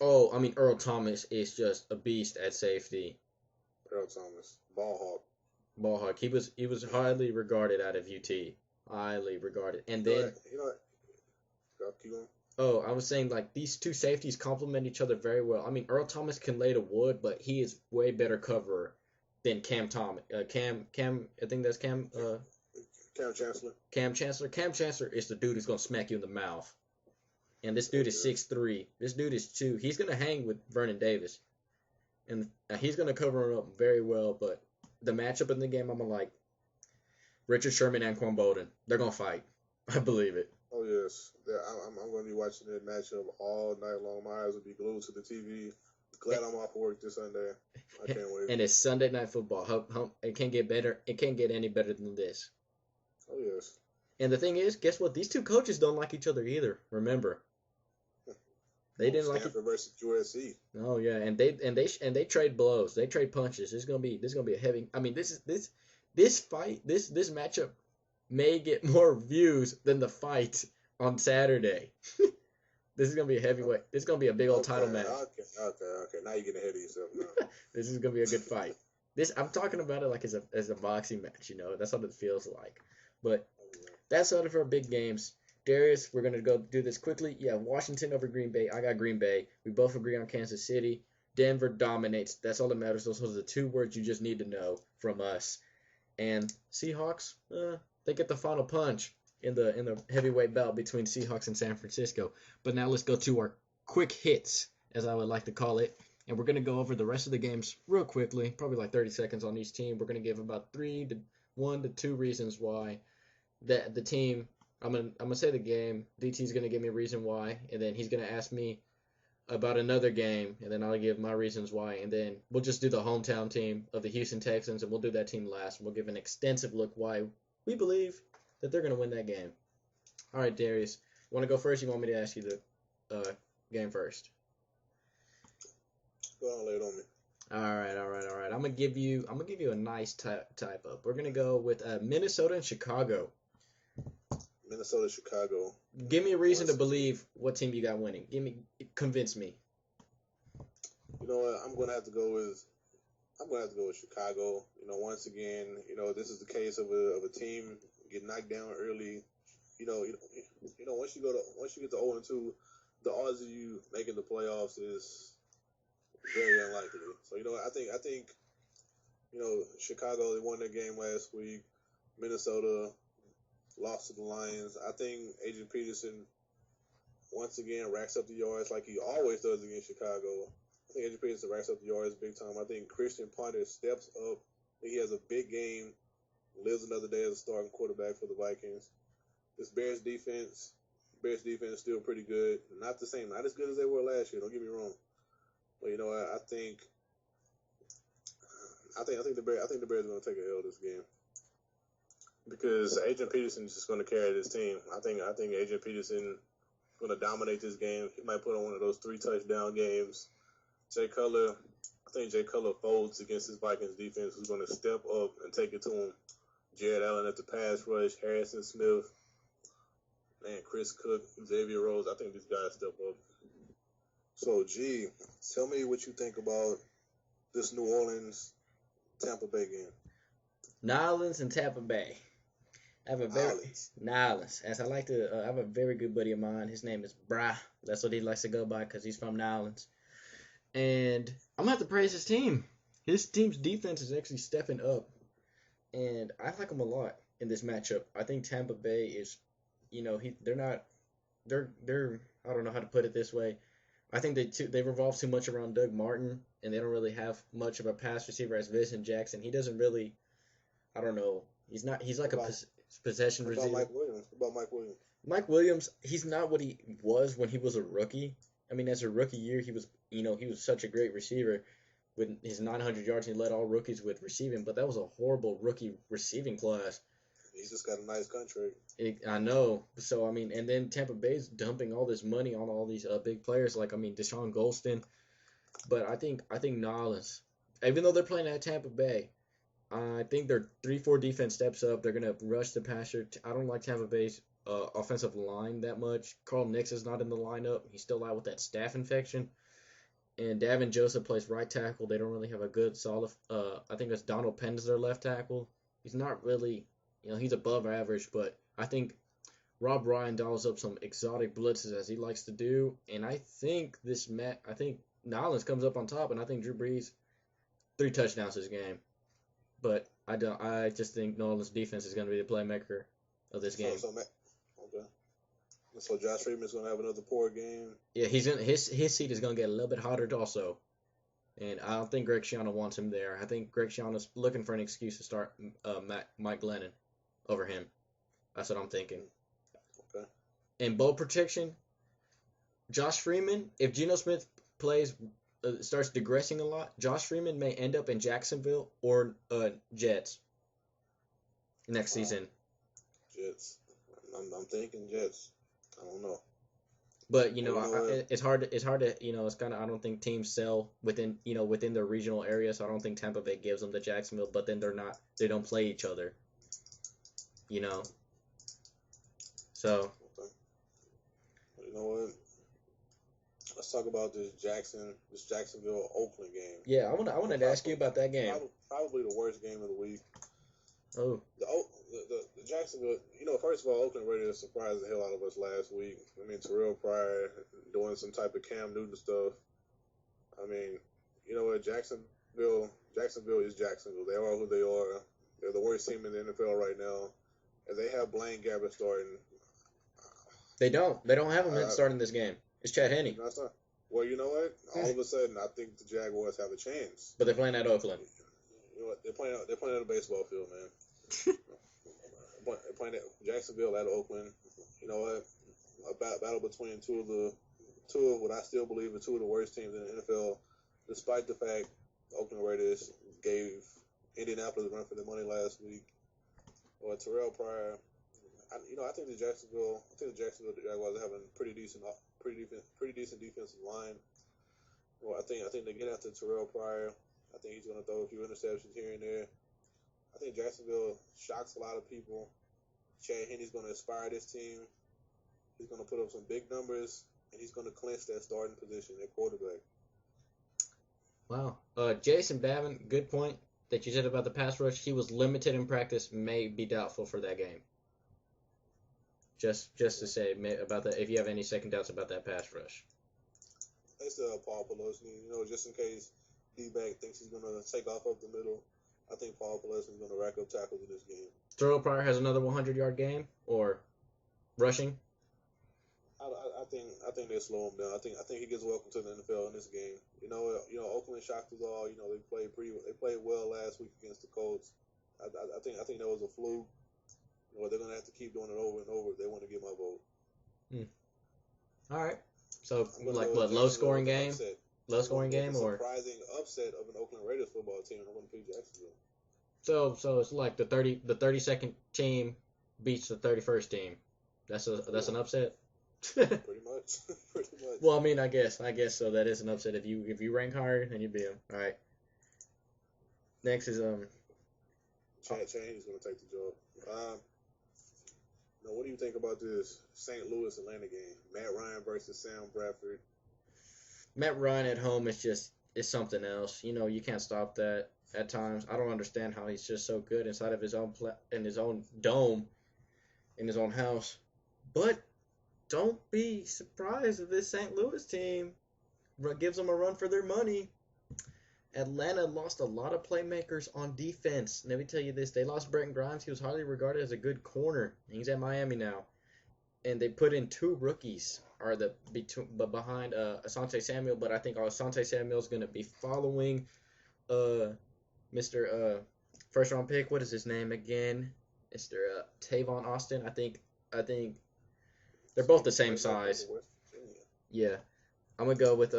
Oh, I mean, Earl Thomas is just a beast at safety. Earl Thomas, ball hawk. He was highly regarded out of UT. Highly regarded. And then keep going. Oh, I was saying, like, these two safeties complement each other very well. I mean, Earl Thomas can lay the wood, but he is way better coverer than Cam Thomas. I think that's Cam. Cam Chancellor. Cam Chancellor is the dude who's gonna smack you in the mouth. And this dude is 6'3". This dude is 2. He's gonna hang with Vernon Davis, and he's gonna cover him up very well. But the matchup in the game, I'm gonna like Richard Sherman and Quan Bowden. They're gonna fight. I believe it. Oh yes, I'm going to be watching that matchup all night long. My eyes will be glued to the TV. Glad I'm off work this Sunday. I can't wait. And it's Sunday Night Football. It can't get better. It can't get any better than this. Oh yes. And the thing is, guess what? These two coaches don't like each other either. Remember, they didn't like it versus USC. Oh yeah, and they trade blows. They trade punches. This is gonna be a heavy. I mean, this matchup may get more views than the fight on Saturday. This is gonna be a heavyweight. This is gonna be a big old title match. Okay. Now you're getting ahead of yourself. Now. This is gonna be a good fight. I'm talking about it like as a boxing match. That's what it feels like. But that's all of our big games. Darius, we're gonna go do this quickly. Yeah, Washington over Green Bay. I got Green Bay. We both agree on Kansas City. Denver dominates. That's all that matters. Those are the 2 words you just need to know from us. And Seahawks, they get the final punch. in the heavyweight bout between Seahawks and San Francisco. But now let's go to our quick hits, as I would like to call it. And we're going to go over the rest of the games real quickly, probably like 30 seconds on each team. We're going to give about 1 to 2 reasons why that the team, I'm gonna say the game, DT's going to give me a reason why, and then he's going to ask me about another game, and then I'll give my reasons why, and then we'll just do the hometown team of the Houston Texans, and we'll do that team last. We'll give an extensive look why we believe that they're going to win that game. All right, Darius, you want to go first? You want me to ask you the game first? Go on, lay it on me. All right. I'm gonna give you a nice type up. We're gonna go with Minnesota and Chicago. Minnesota, Chicago. Give me a reason to believe what team you got winning. Convince me. You know what? I'm gonna have to go with Chicago. You know, once again, you know, this is the case of a team get knocked down early. Once you get to 0-2, the odds of you making the playoffs is very unlikely. So I think Chicago, they won their game last week. Minnesota lost to the Lions. I think Adrian Peterson once again racks up the yards like he always does against Chicago. I think Adrian Peterson racks up the yards big time. I think Christian Ponder steps up. I think he has a big game, lives another day as a starting quarterback for the Vikings. This Bears defense is still pretty good. Not the same, not as good as they were last year. Don't get me wrong. But I think the Bears are going to take a L this game because Adrian Peterson is just going to carry this team. I think Adrian Peterson is going to dominate this game. He might put on one of those 3 touchdown games. I think Jay Cutler folds against this Vikings defense, who's going to step up and take it to him. Jared Allen at the pass rush, Harrison Smith, Chris Cook, Xavier Rhodes. I think these guys step up. So, G, tell me what you think about this New Orleans Tampa Bay game. New Orleans and Tampa Bay. I have a very Nolans. As I like to, I have a very good buddy of mine. His name is Bra. That's what he likes to go by because he's from New Orleans. And I'm gonna have to praise his team. His team's defense is actually stepping up, and I like him a lot in this matchup. I think Tampa Bay is, they're I don't know how to put it this way. I think they revolve too much around Doug Martin, and they don't really have much of a pass receiver as Vincent Jackson. He doesn't really, I don't know. He's like a possession receiver. What about Mike Williams? Mike Williams, he's not what he was when he was a rookie. I mean, as a rookie year, he was such a great receiver with his 900 yards. He led all rookies with receiving, but that was a horrible rookie receiving class. He's just got a nice contract. I know. So, and then Tampa Bay's dumping all this money on all these big players like, Deshaun Golston. But I think Nolans, even though they're playing at Tampa Bay, I think their 3-4 defense steps up. They're going to rush the passer. I don't like Tampa Bay's offensive line that much. Carl Nix is not in the lineup. He's still out with that staph infection. And Davin Joseph plays right tackle. They don't really have a good solid. I think it's Donald Penn is their left tackle. He's not really, he's above average, but I think Rob Ryan dials up some exotic blitzes as he likes to do. And I think Nolans comes up on top, and I think Drew Brees 3 touchdowns this game. But I just think Nolan's defense is going to be the playmaker of this game. Okay. So Josh Freeman's going to have another poor game. Yeah, his seat is going to get a little bit hotter also. And I don't think Greg Schiano wants him there. I think Greg Schiano's looking for an excuse to start Mike Glennon over him. That's what I'm thinking. Okay. And ball protection, Josh Freeman, if Geno Smith starts digressing a lot, Josh Freeman may end up in Jacksonville or Jets next season. Jets. I'm thinking Jets. I don't know. But it's hard to it's kind of, I don't think teams sell within their regional area, so I don't think Tampa Bay gives them to Jacksonville. But then they don't play each other. So. Okay. You know what? Let's talk about this Jacksonville Oakland game. Yeah, I wanted to ask you about that game. Probably the worst game of the week. Oh. The Jacksonville, first of all, Oakland Raiders surprised the hell out of us last week. Terrell Pryor doing some type of Cam Newton stuff. You know what? Jacksonville is Jacksonville. They are who they are. They're the worst team in the NFL right now. if they have Blaine Gabbert starting, They don't have him starting this game. It's Chad Henne. Well, you know what? All of a sudden, I think the Jaguars have a chance. But they're playing at Oakland. You know what? They're playing at a baseball field, man. They're playing at Jacksonville at Oakland. You know what? A battle between two of what I still believe are two of the worst teams in the NFL, despite the fact the Oakland Raiders gave Indianapolis a run for their money last week. Or Terrell Pryor. I think the Jacksonville Jaguars are having pretty decent defensive line. Well, I think they get after Terrell Pryor. I think he's going to throw a few interceptions here and there. I think Jacksonville shocks a lot of people. Chad Henne's going to inspire this team. He's going to put up some big numbers, and he's going to clinch that starting position at quarterback. Wow. Jason Babin, good point that you said about the pass rush. He was limited in practice, may be doubtful for that game. Just to say about that, if you have any second doubts about that pass rush. They still have Paul Pelosny, just in case D-back thinks he's going to take off up the middle. I think Paul Pelosny is going to rack up tackles in this game. Terrell Pryor has another 100-yard game or rushing. I think they slow him down. I think he gets welcome to the NFL in this game. Oakland shocked us all. They played well last week against the Colts. I think that was a fluke. They're gonna have to keep doing it over and over if they want to get my vote. All right. So low scoring game? Low scoring game or surprising upset of an Oakland Raiders football team. I'm gonna pick Jacksonville. So it's like the 32nd team beats the 31st team. That's an upset. Pretty much. Well, I mean, I guess so. That is an upset. If you rank higher, then you beat them. All right. Next is Chad Henne's gonna take the job. Now, what do you think about this St. Louis Atlanta game? Matt Ryan versus Sam Bradford. Matt Ryan at home is something else. You can't stop that at times. I don't understand how he's just so good inside of his own in his own dome, in his own house. But don't be surprised if this St. Louis team gives them a run for their money. Atlanta lost a lot of playmakers on defense. Let me tell you this. They lost Brenton Grimes. He was highly regarded as a good corner. He's at Miami now. And they put in two rookies behind Asante Samuel. But I think Asante Samuel is going to be following Mr. First-round pick. What is his name again? Mr. Tavon Austin. I think they're both the same size. Yeah. I'm going to go with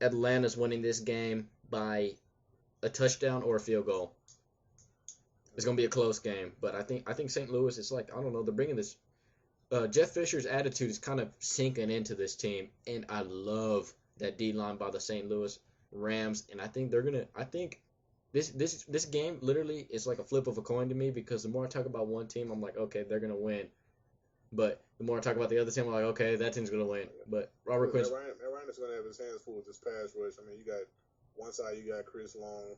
Atlanta's winning this game by a touchdown or a field goal. It's going to be a close game, but I think St. Louis is like, I don't know, they're bringing this Jeff Fisher's attitude is kind of sinking into this team, and I love that D-line by the St. Louis Rams, and I think this game literally is like a flip of a coin to me, because the more I talk about one team, I'm like, okay, they're going to win. But the more I talk about the other team, I'm like, okay, that team's going to win. But Robert Quinn... Matt Ryan is going to have his hands full with this pass rush. I mean, you got one side, you got Chris Long.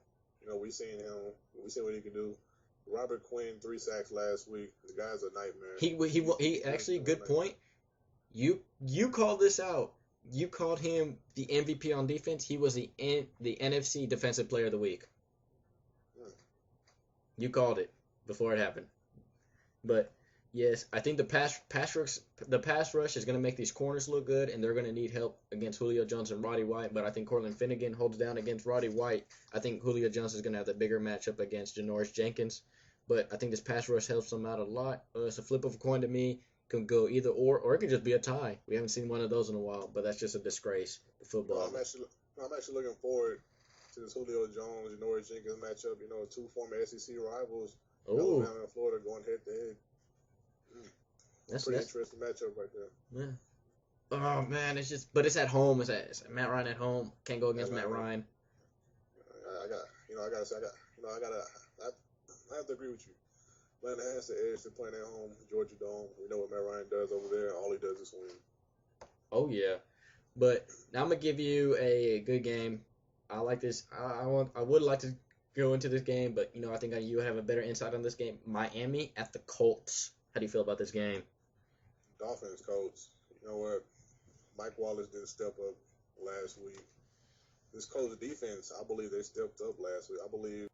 We seen him. We seen what he can do. Robert Quinn, 3 sacks last week. The guy's a nightmare. He actually, good point. You called this out. You called him the MVP on defense. He was the NFC Defensive Player of the Week. You called it before it happened. But yes, I think the pass rush is going to make these corners look good, and they're going to need help against Julio Jones and Roddy White. But I think Cortland Finnegan holds down against Roddy White. I think Julio Jones is going to have the bigger matchup against Janoris Jenkins. But I think this pass rush helps them out a lot. It's a flip of a coin to me. It can go either or it could just be a tie. We haven't seen one of those in a while, but that's just a disgrace to football. I'm actually looking forward to this Julio Jones, Janoris Jenkins matchup. 2 former SEC rivals, Alabama and Florida, going head to head. That's pretty interesting matchup right there. Yeah. Oh man, it's at home. It's Matt Ryan at home. Can't go against Matt Ryan. I have to agree with you. Atlanta has the edge. They're playing at home, Georgia Dome. We know what Matt Ryan does over there. All he does is win. Oh yeah, but now I'm gonna give you a good game. I like this. I would like to go into this game, but I think you have a better insight on this game. Miami at the Colts. How do you feel about this game? Dolphins, Colts. You know what? Mike Wallace didn't step up last week. This Colts defense, I believe they stepped up last week. I believe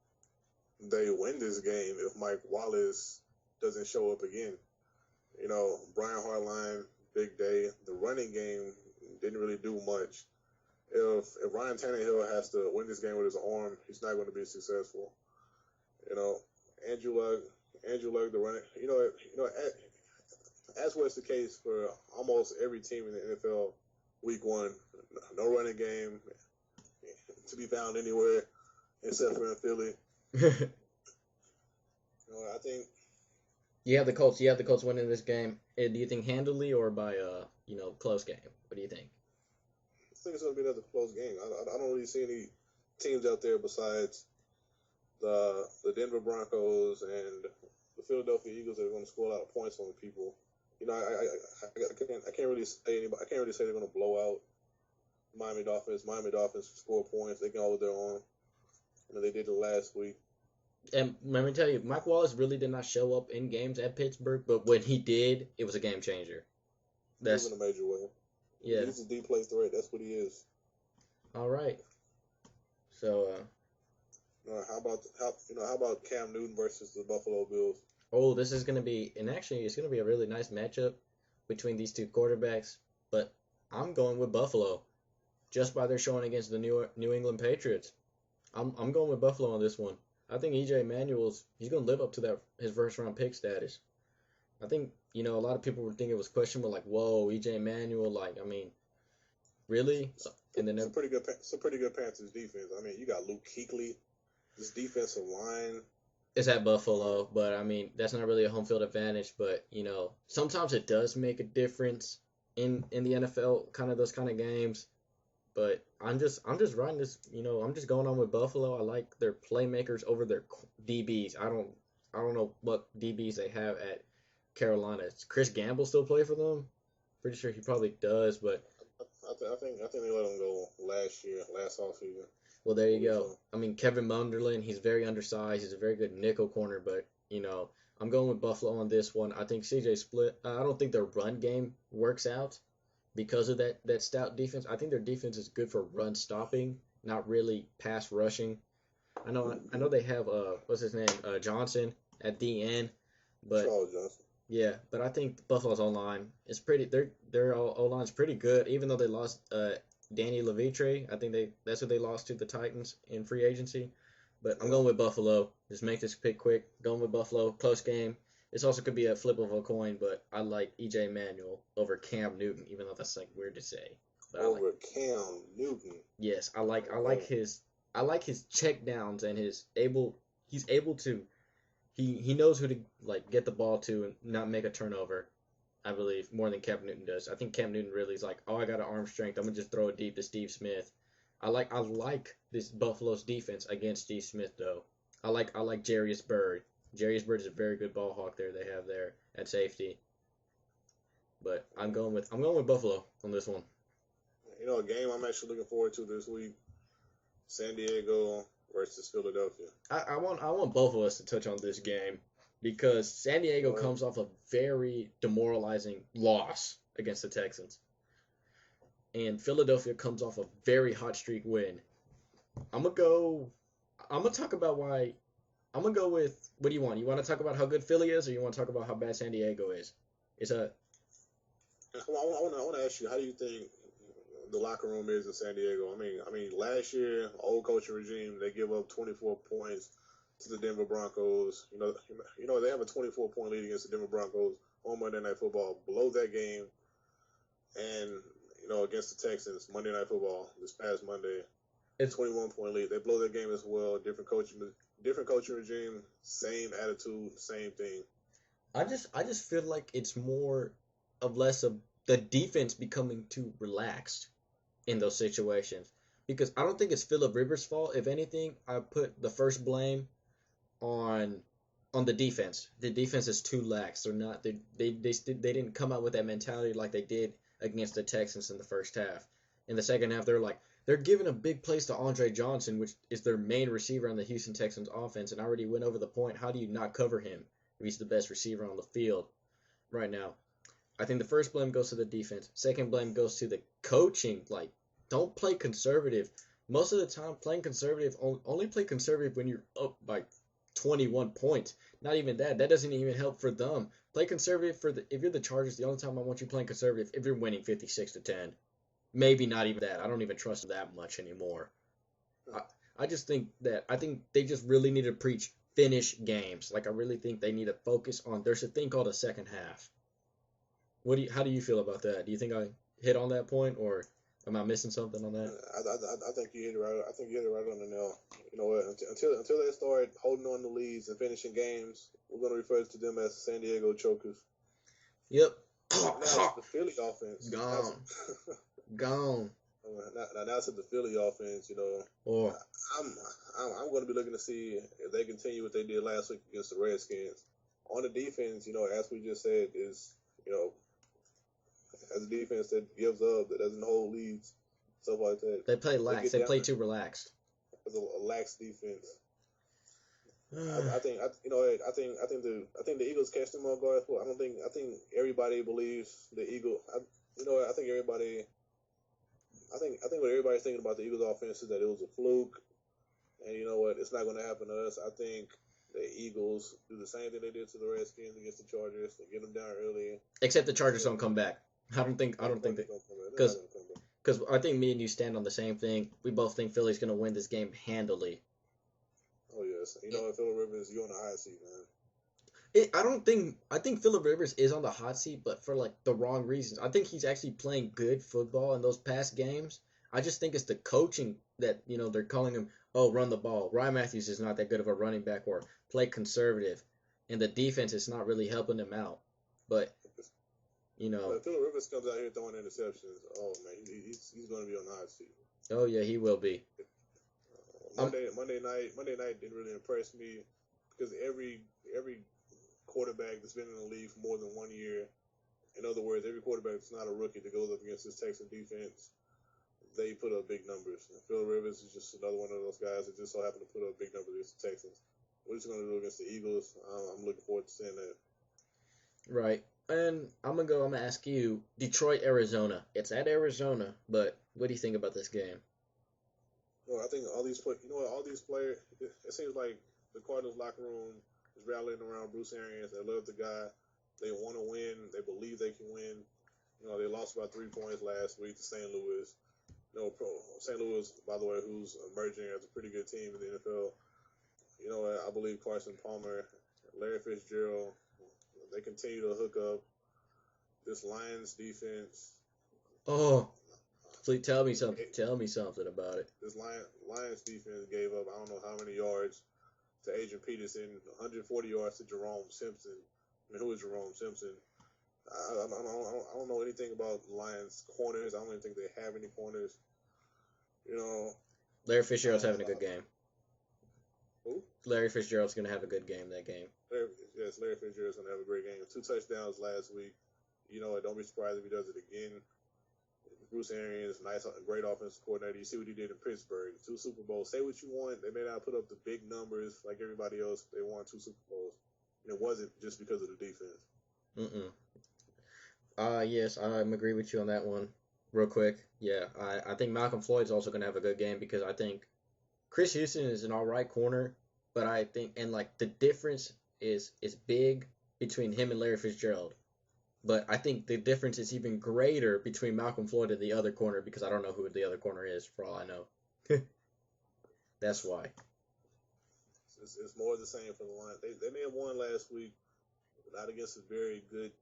they win this game if Mike Wallace doesn't show up again. Brian Hartline, big day. The running game didn't really do much. If Ryan Tannehill has to win this game with his arm, he's not going to be successful. Andrew Luck, the running. As was the case for almost every team in the NFL, Week 1, no running game to be found anywhere except for in Philly. I think you have the Colts. You have the Colts winning this game. Do you think handily or by close game? What do you think? I think it's going to be another close game. I don't really see any teams out there besides the Denver Broncos and the Philadelphia Eagles that are going to score a lot of points on people. I can't really say they're going to blow out Miami Dolphins. Miami Dolphins score points. They can hold their own. They did it last week. And let me tell you, Mike Wallace really did not show up in games at Pittsburgh, but when he did, it was a game changer. That's in a major way. Yeah, he's a deep play threat. That's what he is. All right. So, how about Cam Newton versus the Buffalo Bills? Oh, this is going to be, and actually, it's going to be a really nice matchup between these two quarterbacks. But I'm going with Buffalo, just by their showing against the New England Patriots. I'm going with Buffalo on this one. I think EJ Manuel's he's going to live up to his first round pick status. I think a lot of people were thinking it was questionable, like, whoa, EJ Manuel, really? And then it's a pretty good Panthers defense. You got Luke Kuechly, this defensive line. It's at Buffalo, but that's not really a home field advantage. But sometimes it does make a difference in the NFL, kind of those kind of games. But I'm just riding this. I'm just going on with Buffalo. I like their playmakers over their DBs. I don't know what DBs they have at Carolina. Does Chris Gamble still play for them? Pretty sure he probably does, but I think they let him go last offseason. Well, there you go. Kevin Munderland, he's very undersized. He's a very good nickel corner, but, I'm going with Buffalo on this one. I think CJ Split, I don't think their run game works out because of that stout defense. I think their defense is good for run stopping, not really pass rushing. I know they have, what's his name, Johnson at the end, but Charles Johnson. Yeah, but I think Buffalo's O-line is pretty, their O-line's pretty good, even though they lost, Danny Levitre. I think that's who they lost to the Titans in free agency. But I'm going with Buffalo. Just make this pick quick. Going with Buffalo. Close game. This also could be a flip of a coin, but I like EJ Manuel over Cam Newton, even though that's weird to say. But over Cam Newton. Yes, I like his check downs and he's able to he knows who to get the ball to and not make a turnover. I believe, more than Cam Newton does. I think Cam Newton really is I got an arm strength. I'm going to just throw it deep to Steve Smith. I like this Buffalo's defense against Steve Smith, though. I like Jarius Byrd. Jarius Byrd is a very good ball hawk there they have there at safety. But I'm going with Buffalo on this one. A game I'm actually looking forward to this week, San Diego versus Philadelphia. I want both of us to touch on this game. Because San Diego comes off a very demoralizing loss against the Texans. And Philadelphia comes off a very hot streak win. I'm going to talk about why. I'm going to go with, what do you want? You want to talk about how good Philly is, or you want to talk about how bad San Diego is? I want to ask you, how do you think the locker room is in San Diego? Last year, old coaching regime, they give up 24 points to the Denver Broncos. They have a 24-point lead against the Denver Broncos on Monday Night Football. Below that game, and against the Texans, Monday Night Football this past Monday, it's 21-point lead. They blow that game as well. Different coaching regime, same attitude, same thing. I just feel like it's more of less of the defense becoming too relaxed in those situations. Because I don't think it's Phillip Rivers' fault. If anything, I put the first blame on the defense. The defense is too lax. They're not. They didn't come out with that mentality like they did against the Texans in the first half. In the second half, they're giving a big place to Andre Johnson, which is their main receiver on the Houston Texans offense, and I already went over the point. How do you not cover him if he's the best receiver on the field right now? I think the first blame goes to the defense. Second blame goes to the coaching. Don't play conservative. Most of the time, playing conservative, only play conservative when you're up by 21 points. Not even that. That doesn't even help for them. Play conservative if you're the Chargers. The only time I want you playing conservative if you're winning 56-10. Maybe not even that. I don't even trust them that much anymore. I just think they just really need to preach finish games. Like I really think they need to focus on. There's a thing called a second half. How do you feel about that? Do you think I hit on that point, or am I missing something on that? I think you hit it right. I think you hit it right on the nail. You know what? Until they start holding on to leads and finishing games, we're going to refer to them as San Diego Chokers. Yep. Now it's the Philly offense. Gone. Now it's the Philly offense. You know, I'm going to be looking to see if they continue what they did last week against the Redskins. On the defense, you know, as we just said, is, you know, as a defense that gives up, that doesn't hold leads, stuff like that. They play lax. They play too relaxed. It's a lax defense. I think the Eagles catch them off guard. I think everybody believes the Eagles. I think what everybody's thinking about the Eagles offense is that it was a fluke, and you know what, it's not going to happen to us. I think the Eagles do the same thing they did to the Redskins against the Chargers. They get them down early. Except the Chargers don't come back. I don't think because I think me and you stand on the same thing. We both think Philly's going to win this game handily. Oh yes, you know, Phillip Rivers, you're on the hot seat, man. I think Phillip Rivers is on the hot seat, but for like the wrong reasons. I think he's actually playing good football in those past games. I just think it's the coaching that, you know, they're calling him, oh, run the ball. Ryan Matthews is not that good of a running back, or play conservative, and the defense is not really helping him out. But you know, if Phillip Rivers comes out here throwing interceptions, oh man, he's going to be on the hot seat. Oh yeah, he will be. Monday night didn't really impress me because every quarterback that's been in the league for more than 1 year, in other words, every quarterback that's not a rookie that goes up against this Texan defense, they put up big numbers. Phil Rivers is just another one of those guys that just so happen to put up big numbers against the Texans. What he's going to do against the Eagles, I'm looking forward to seeing that. Right. And I'm going to ask you, Detroit, Arizona. It's at Arizona, but what do you think about this game? Well, I think all these players, it seems like the Cardinals locker room is rallying around Bruce Arians. They love the guy. They want to win. They believe they can win. You know, they lost by 3 points last week to St. Louis. You know, St. Louis, by the way, who's emerging as a pretty good team in the NFL. You know, I believe Carson Palmer, Larry Fitzgerald, they continue to hook up. This Lions defense. Oh, please tell me something. Tell me something about it. This Lions defense gave up I don't know how many yards to Adrian Peterson, 140 yards to Jerome Simpson. I mean, who is Jerome Simpson? I don't know anything about Lions corners. I don't even think they have any corners. You know, Larry Fitzgerald's having a good game. Who? Larry Fitzgerald's going to have a good game that game. Larry Fitzgerald's going to have a great game. 2 touchdowns last week. You know, don't be surprised if he does it again. Bruce Arians, great offensive coordinator. You see what he did in Pittsburgh. 2 Super Bowls. Say what you want. They may not put up the big numbers like everybody else. They won 2 Super Bowls. And it wasn't just because of the defense. Yes, I agree with you on that one. Real quick. Yeah, I think Malcolm Floyd's also going to have a good game because I think Chris Houston is an all right corner, but I think, and like the difference is big between him and Larry Fitzgerald. But I think the difference is even greater between Malcolm Floyd and the other corner because I don't know who the other corner is, for all I know. That's why. It's more the same for the Lions. They may have won last week, not against a very good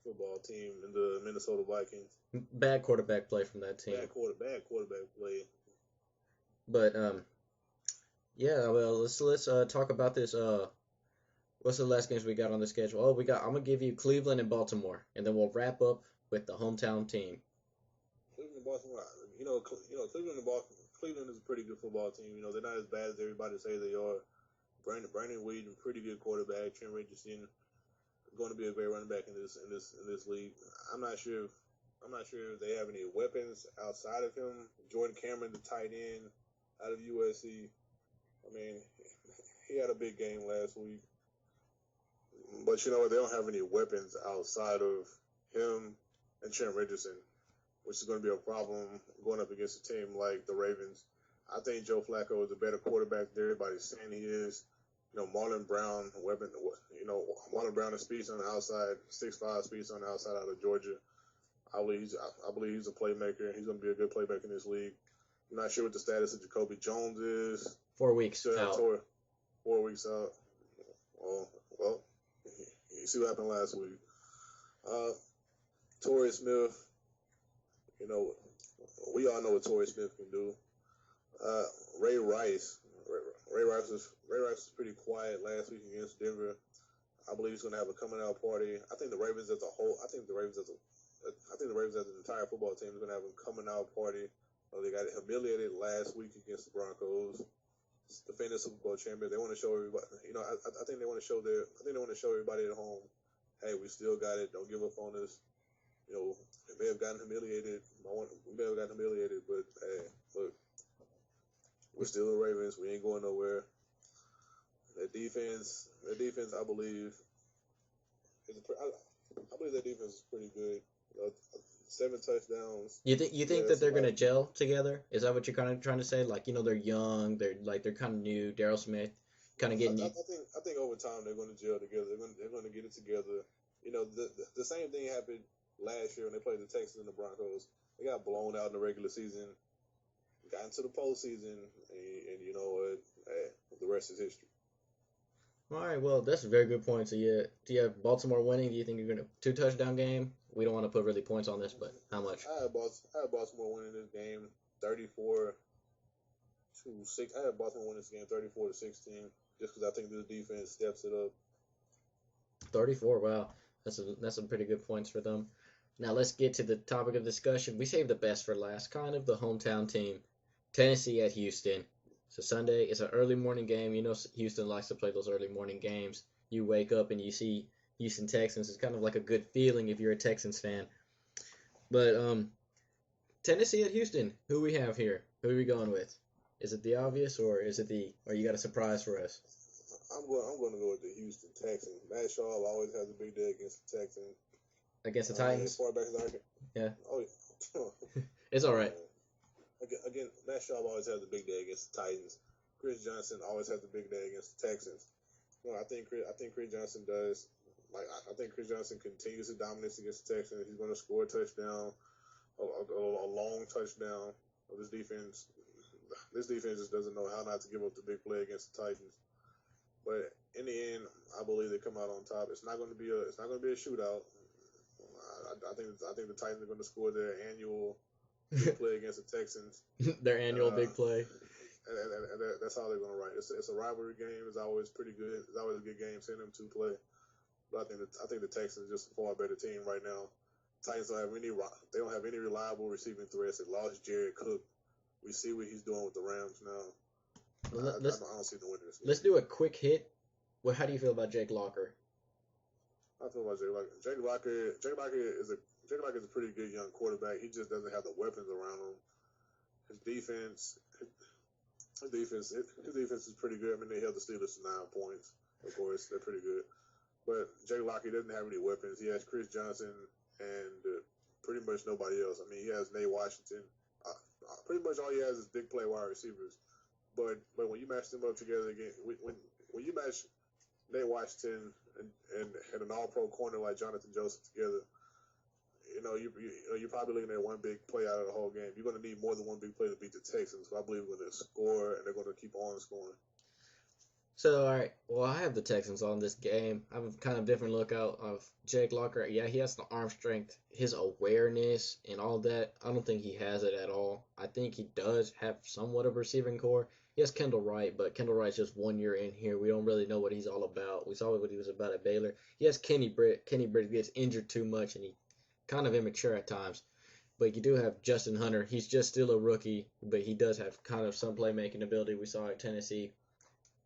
football team in the Minnesota Vikings. Bad quarterback play from that team. Bad quarterback play. But yeah. Well, let's talk about this. What's the last games we got on the schedule? Oh, I'm gonna give you Cleveland and Baltimore, and then we'll wrap up with the hometown team. Cleveland and Baltimore. You know, Cleveland and Baltimore. Cleveland is a pretty good football team. You know, they're not as bad as everybody say they are. Brandon Weeden, pretty good quarterback. Trent Richardson, going to be a great running back in this league. I'm not sure if they have any weapons outside of him. Jordan Cameron, the tight end out of USC. I mean, he had a big game last week. But you know what? They don't have any weapons outside of him and Trent Richardson, which is going to be a problem going up against a team like the Ravens. I think Joe Flacco is a better quarterback than everybody's saying he is. Marlon Brown, weapon. Marlon Brown is speeds on the outside, 6'5" speeds on the outside out of Georgia. I believe he's a playmaker. He's going to be a good playmaker in this league. I'm not sure what the status of Jacoby Jones is. 4 weeks Still out. 4 weeks out. Well, you see what happened last week. Torrey Smith, we all know what Torrey Smith can do. Ray Rice. Ray Rice was pretty quiet last week against Denver. I believe he's going to have a coming out party. I think the Ravens as a whole. I think the Ravens as an entire football team is going to have a coming out party. They got humiliated last week against the Broncos, defending Super Bowl champion. They want to show everybody. I think they want to show everybody at home, hey, we still got it. Don't give up on us. We may have gotten humiliated. But hey, look, we're still the Ravens. We ain't going nowhere. Their defense, I believe, I believe their defense is pretty good. 7 touchdowns. You think that they're gonna gel together? Is that what you're kind of trying to say? Like, they're young, they're kind of new. Daryl Smith, kind of getting. I think over time they're going to gel together. They're going to get it together. The same thing happened last year when they played the Texans and the Broncos. They got blown out in the regular season, got into the postseason, and you know what? Hey, the rest is history. All right, well, that's a very good point. So, do you have Baltimore winning? Do you think you're going to 2-touchdown game? We don't want to put really points on this, but how much? I had Baltimore winning this game 34-6. I had Baltimore winning this game 34-16, just because I think the defense steps it up. 34, wow. That's some pretty good points for them. Now let's get to the topic of discussion. We saved the best for last, kind of the hometown team. Tennessee at Houston. So Sunday, it's an early morning game. Houston likes to play those early morning games. You wake up and you see Houston Texans. It's kind of like a good feeling if you're a Texans fan. But Tennessee at Houston, who we have here? Who are we going with? Is it the obvious, or you got a surprise for us? I'm going to go with the Houston Texans. Matt Schaub always has a big day against the Texans. Against the Titans? Yeah. Oh, yeah. It's all right. Again, Matt Schaub always has a big day against the Titans. Chris Johnson always has a big day against the Texans. I think Chris Johnson does. I think Chris Johnson continues to dominate against the Texans. He's going to score a touchdown, a long touchdown. This defense just doesn't know how not to give up the big play against the Titans. But in the end, I believe they come out on top. It's not going to be a shootout. I think the Titans are going to score their annual big play against the Texans. Their annual big play. And that's how they're going to write. It's a rivalry game. It's always pretty good. It's always a good game seeing them two play. But I think the Texans are just a far better team right now. Titans don't have any reliable receiving threats. They lost Jared Cook. We see what he's doing with the Rams now. I don't see the winners. Let's do a quick hit. Well, how do you feel about Jake Locker? I feel about Jake Locker. Jake Locker is a pretty good young quarterback. He just doesn't have the weapons around him. His defense is pretty good. I mean, they held the Steelers to 9 points. Of course, they're pretty good. But Jake Locker doesn't have any weapons. He has Chris Johnson and pretty much nobody else. I mean, he has Nate Washington. Pretty much all he has is big play wide receivers. But when you match them up together again, when you match Nate Washington and an all-pro corner like Jonathan Joseph together, you're probably looking at one big play out of the whole game. You're going to need more than one big play to beat the Texans. So I believe we're going to score, and they're going to keep on scoring. So, all right. Well, I have the Texans on this game. I have a kind of different look out of Jake Locker. Yeah, he has the arm strength. His awareness and all that, I don't think he has it at all. I think he does have somewhat of a receiving core. He has Kendall Wright, but Kendall Wright's just 1 year in here. We don't really know what he's all about. We saw what he was about at Baylor. He has Kenny Britt. Kenny Britt gets injured too much, and he kind of immature at times. But you do have Justin Hunter. He's just still a rookie, but he does have kind of some playmaking ability we saw at Tennessee.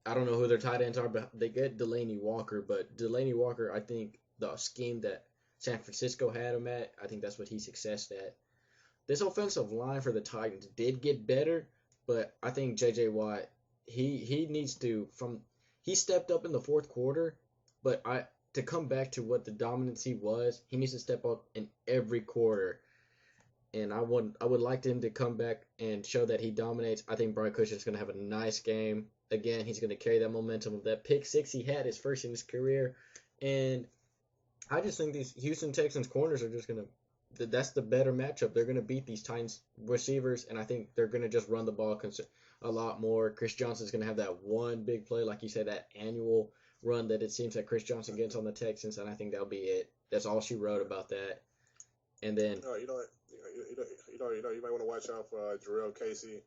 I don't know who their tight ends are, but they get Delaney Walker. But Delaney Walker, I think the scheme that San Francisco had him at, I think that's what he successed at. This offensive line for the Titans did get better, but I think J.J. Watt, he needs to, he stepped up in the fourth quarter, but to come back to what the dominance he was, he needs to step up in every quarter. And I would like him to come back and show that he dominates. I think Brian Cushing's going to have a nice game. again, he's going to carry that momentum of that pick six he had his first in his career. And I just think these Houston Texans corners are just going to, that's the better matchup. They're going to beat these Titans receivers, and I think they're going to just run the ball a lot more. Chris Johnson's going to have that one big play, like you said, that annual run that it seems that Chris Johnson gets on the Texans, and I think that'll be it. That's all she wrote about that. And then, you might want to watch out for Jarrell Casey,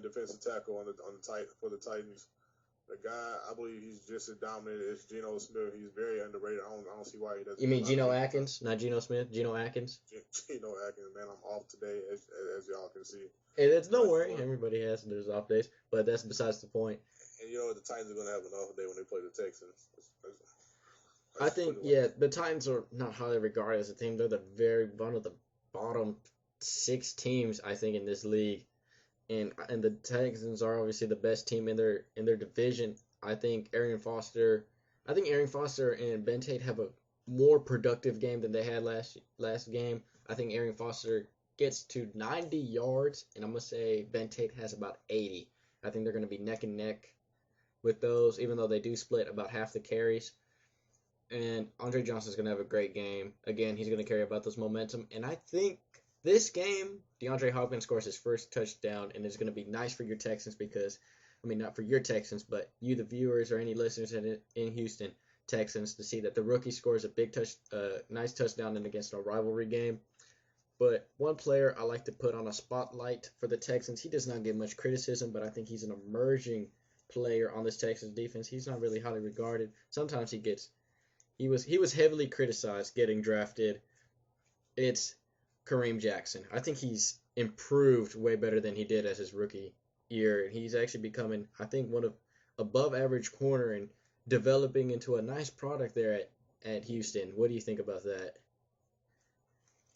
defensive tackle for the Titans. The guy, I believe he's just as dominant as Geno Smith. He's very underrated. I don't see why he doesn't. You mean Geno Atkins, not Geno Smith? Geno Atkins. Geno Atkins, man, I'm off today, as y'all can see. Hey, that's no worry. Everybody has their off days, but that's besides the point. And the Titans are gonna have an off day when they play the Texans. I think, the Titans are not highly regarded as a team. They're one of the bottom 6 teams, I think, in this league. And the Texans are obviously the best team in their division. I think Arian Foster and Ben Tate have a more productive game than they had last game. I think Arian Foster gets to 90 yards, and I'm going to say Ben Tate has about 80. I think they're going to be neck and neck with those, even though they do split about half the carries. And Andre Johnson's going to have a great game. Again, he's going to carry about this momentum. And I think this game, DeAndre Hopkins scores his first touchdown, and it's going to be nice for your Texans because, not for your Texans, but you, the viewers, or any listeners in Houston, Texans, to see that the rookie scores a big nice touchdown against a rivalry game. But one player I like to put on a spotlight for the Texans, he does not get much criticism, but I think he's an emerging player on this Texans defense. He's not really highly regarded. Sometimes he was heavily criticized getting drafted. It's Kareem Jackson. I think he's improved way better than he did as his rookie year. He's actually becoming, I think, one of above average corner and developing into a nice product there at Houston. What do you think about that?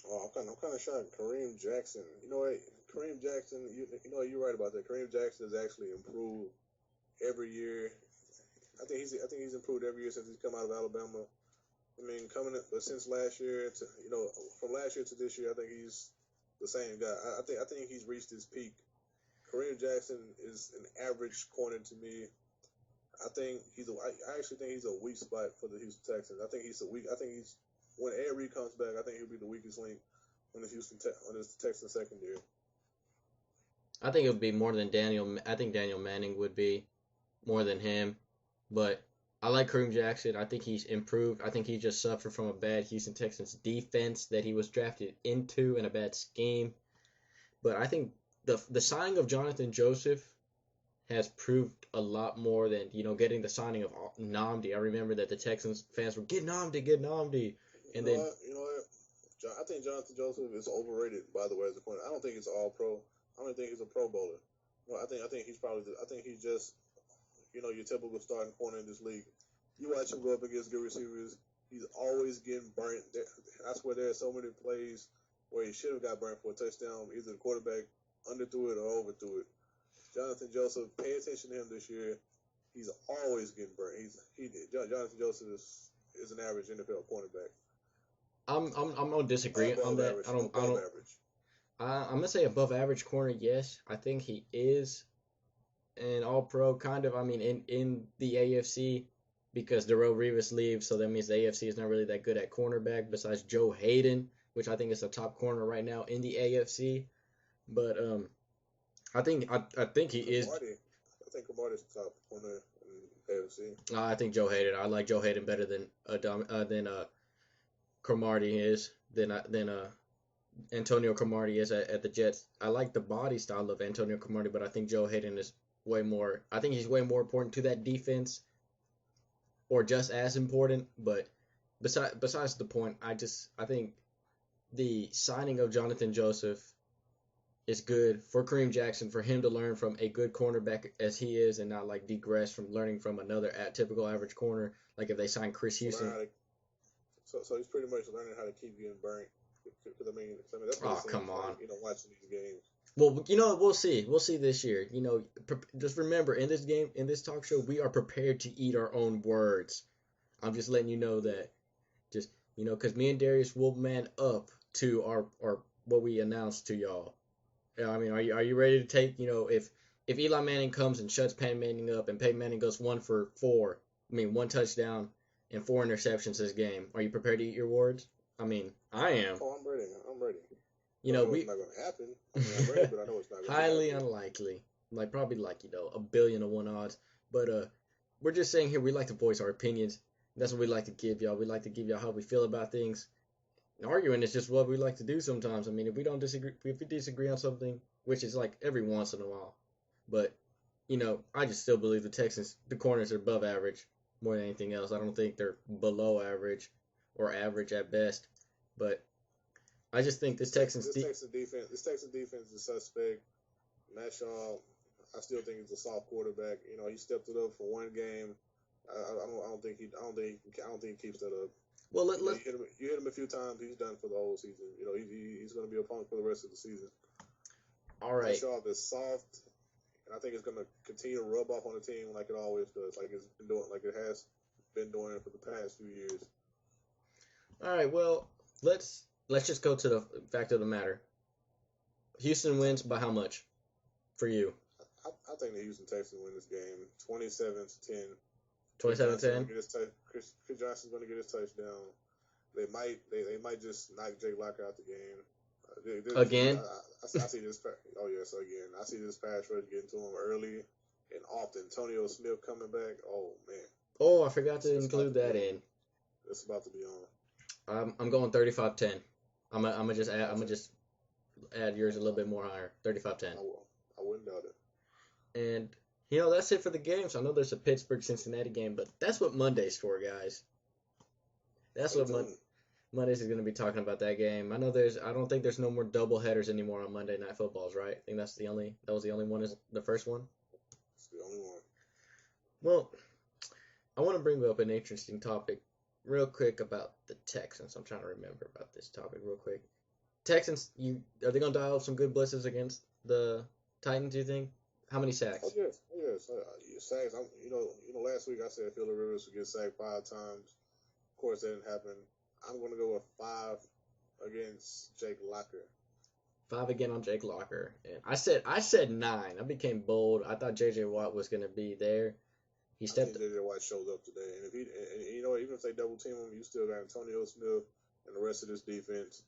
Oh, I'm kind of shocked. Kareem Jackson. You know what? Kareem Jackson. You're right about that. Kareem Jackson has actually improved every year. I think he's improved every year since he's come out of Alabama. But since last year to from last year to this year, I think he's the same guy. I think he's reached his peak. Kareem Jackson is an average corner to me. I actually think he's a weak spot for the Houston Texans. I think he's when Ed Reed comes back, I think he'll be the weakest link on the Texans secondary. I think it would be more than Daniel. I think Daniel Manning would be more than him, but I like Kareem Jackson. I think he's improved. I think he just suffered from a bad Houston Texans defense that he was drafted into and a bad scheme. But I think the signing of Jonathan Joseph has proved a lot more than, getting the signing of Nnamdi. I remember that the Texans fans were, get Nnamdi. And you know what? I think Jonathan Joseph is overrated, by the way, as a corner. I don't think he's all pro. I don't think he's a pro bowler. I think he's just your typical starting corner in this league. You watch him go up against good receivers, he's always getting burnt. I swear there are so many plays where he should have got burnt for a touchdown. Either the quarterback underthrew it or overthrew it. Jonathan Joseph, pay attention to him this year. He's always getting burnt. Jonathan Joseph is an average NFL cornerback. I'm gonna disagree on that. I'm gonna say above average corner. Yes, I think he is an all-pro kind of. In the AFC, because Darrelle Revis leaves, so that means the AFC is not really that good at cornerback. Besides Joe Hayden, which I think is the top corner right now in the AFC, but I think he is. I think Cromartie's the top corner in the AFC. I think Joe Hayden. I like Joe Hayden better than Cromartie is than Antonio Cromartie is at the Jets. I like the body style of Antonio Cromartie, but I think Joe Hayden is way more. I think he's way more important to that defense, or just as important. But besides the point, I think the signing of Jonathan Joseph is good for Kareem Jackson, for him to learn from a good cornerback as he is, and not like degress from learning from another typical average corner. Like if they sign Chris Houston. So he's pretty much learning how to keep getting burnt. Because that's what come on. Like, watching these games. Well, we'll see. We'll see this year. Just remember, in this game, in this talk show, we are prepared to eat our own words. I'm just letting you know that. Just, because me and Darius will man up to our what we announced to y'all. Are you ready to take, if if Eli Manning comes and shuts Peyton Manning up and Peyton Manning goes 1 for 4, one touchdown and 4 interceptions this game, are you prepared to eat your words? I mean, I am. Oh, I'm ready. I'm ready. You know, it's not going to happen. I mean, I'm ready, but I know it's not going to happen. Highly unlikely. Like, probably like, 1,000,000,000 odds. But we're just saying here we like to voice our opinions. That's what we like to give y'all. We like to give y'all how we feel about things. And arguing is just what we like to do sometimes. I mean, if we disagree on something, which is like every once in a while, but I just still believe the corners are above average more than anything else. I don't think they're below average or average at best. But I just think this Texans defense is suspect. Matt Shaw, I still think he's a soft quarterback. He stepped it up for one game. I don't think he keeps that up. Well, you hit him a few times, he's done for the whole season. He's going to be a punk for the rest of the season. All right. Matt Shaw is soft, and I think it's going to continue to rub off on the team like it always does, like it has been doing for the past few years. All right. Well, let's just go to the fact of the matter. Houston wins by how much for you? I think the Houston Texans win this game 27-10. 27-10? Chris Johnson's going to get his touchdown. They might just knock Jake Locker out the game. Again? I see this. Oh yes, again. I see this pass rush getting to him early and often. Antonio Smith coming back. Oh man. Oh, I forgot to include that in. It's about to be on. I'm going 35-10. I'm gonna just add yours a little bit more higher. 35-10. I wouldn't doubt it. And that's it for the games. I know there's a Pittsburgh-Cincinnati game, but that's what Monday's for, guys. That's what Mondays is going to be talking about, that game. I don't think there's no more double headers anymore on Monday Night Footballs, right? I think that was the only one, is the first one? It's the only one. Well, I want to bring up an interesting topic real quick about the Texans. I'm trying to remember about this topic real quick. Texans, are they going to dial up some good blitzes against the Titans, do you think? How many sacks? Oh, yes. Sacks. Last week I said Phillip Rivers would get sacked 5 times. Of course, that didn't happen. I'm going to go with 5 against Jake Locker. 5 again on Jake Locker. And I said 9. I became bold. I thought J.J. Watt was going to be there. I think J.J. Watt shows up today. And even if they double team him, you still got Antonio Smith and the rest of this defense.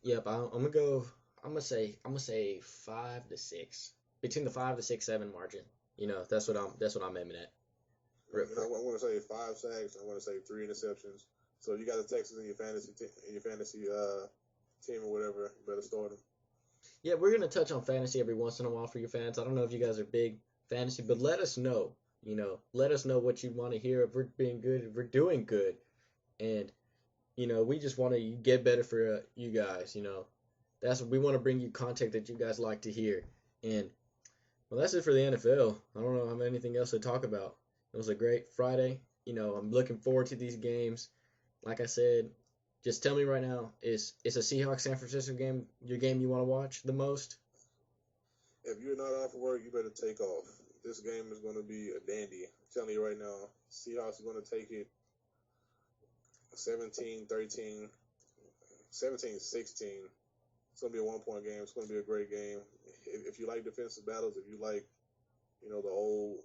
Yep, I'm gonna say 5 to 6, between the 5 to 6, 7 margin. That's what I'm aiming at. I want to say 5 sacks. I want to say 3 interceptions. So you got the Texans in your fantasy team or whatever. You better start them. Yeah, we're gonna touch on fantasy every once in a while for your fans. I don't know if you guys are big fantasy, but let us know. Let us know what you want to hear. If we're being good, if we're doing good, and we just want to get better for you guys. That's what we want to bring you content that you guys like to hear. And well, that's it for the NFL. I don't know anything else to talk about. It was a great Friday. I'm looking forward to these games. Like I said, just tell me right now, is a Seahawks San Francisco game your game you want to watch the most? If you're not off work, you better take off. This game is going to be a dandy. I'm telling you right now, Seahawks are going to take it 17-13, 17-16. It's going to be a 1-point game. It's going to be a great game. If you like defensive battles, if you like, the old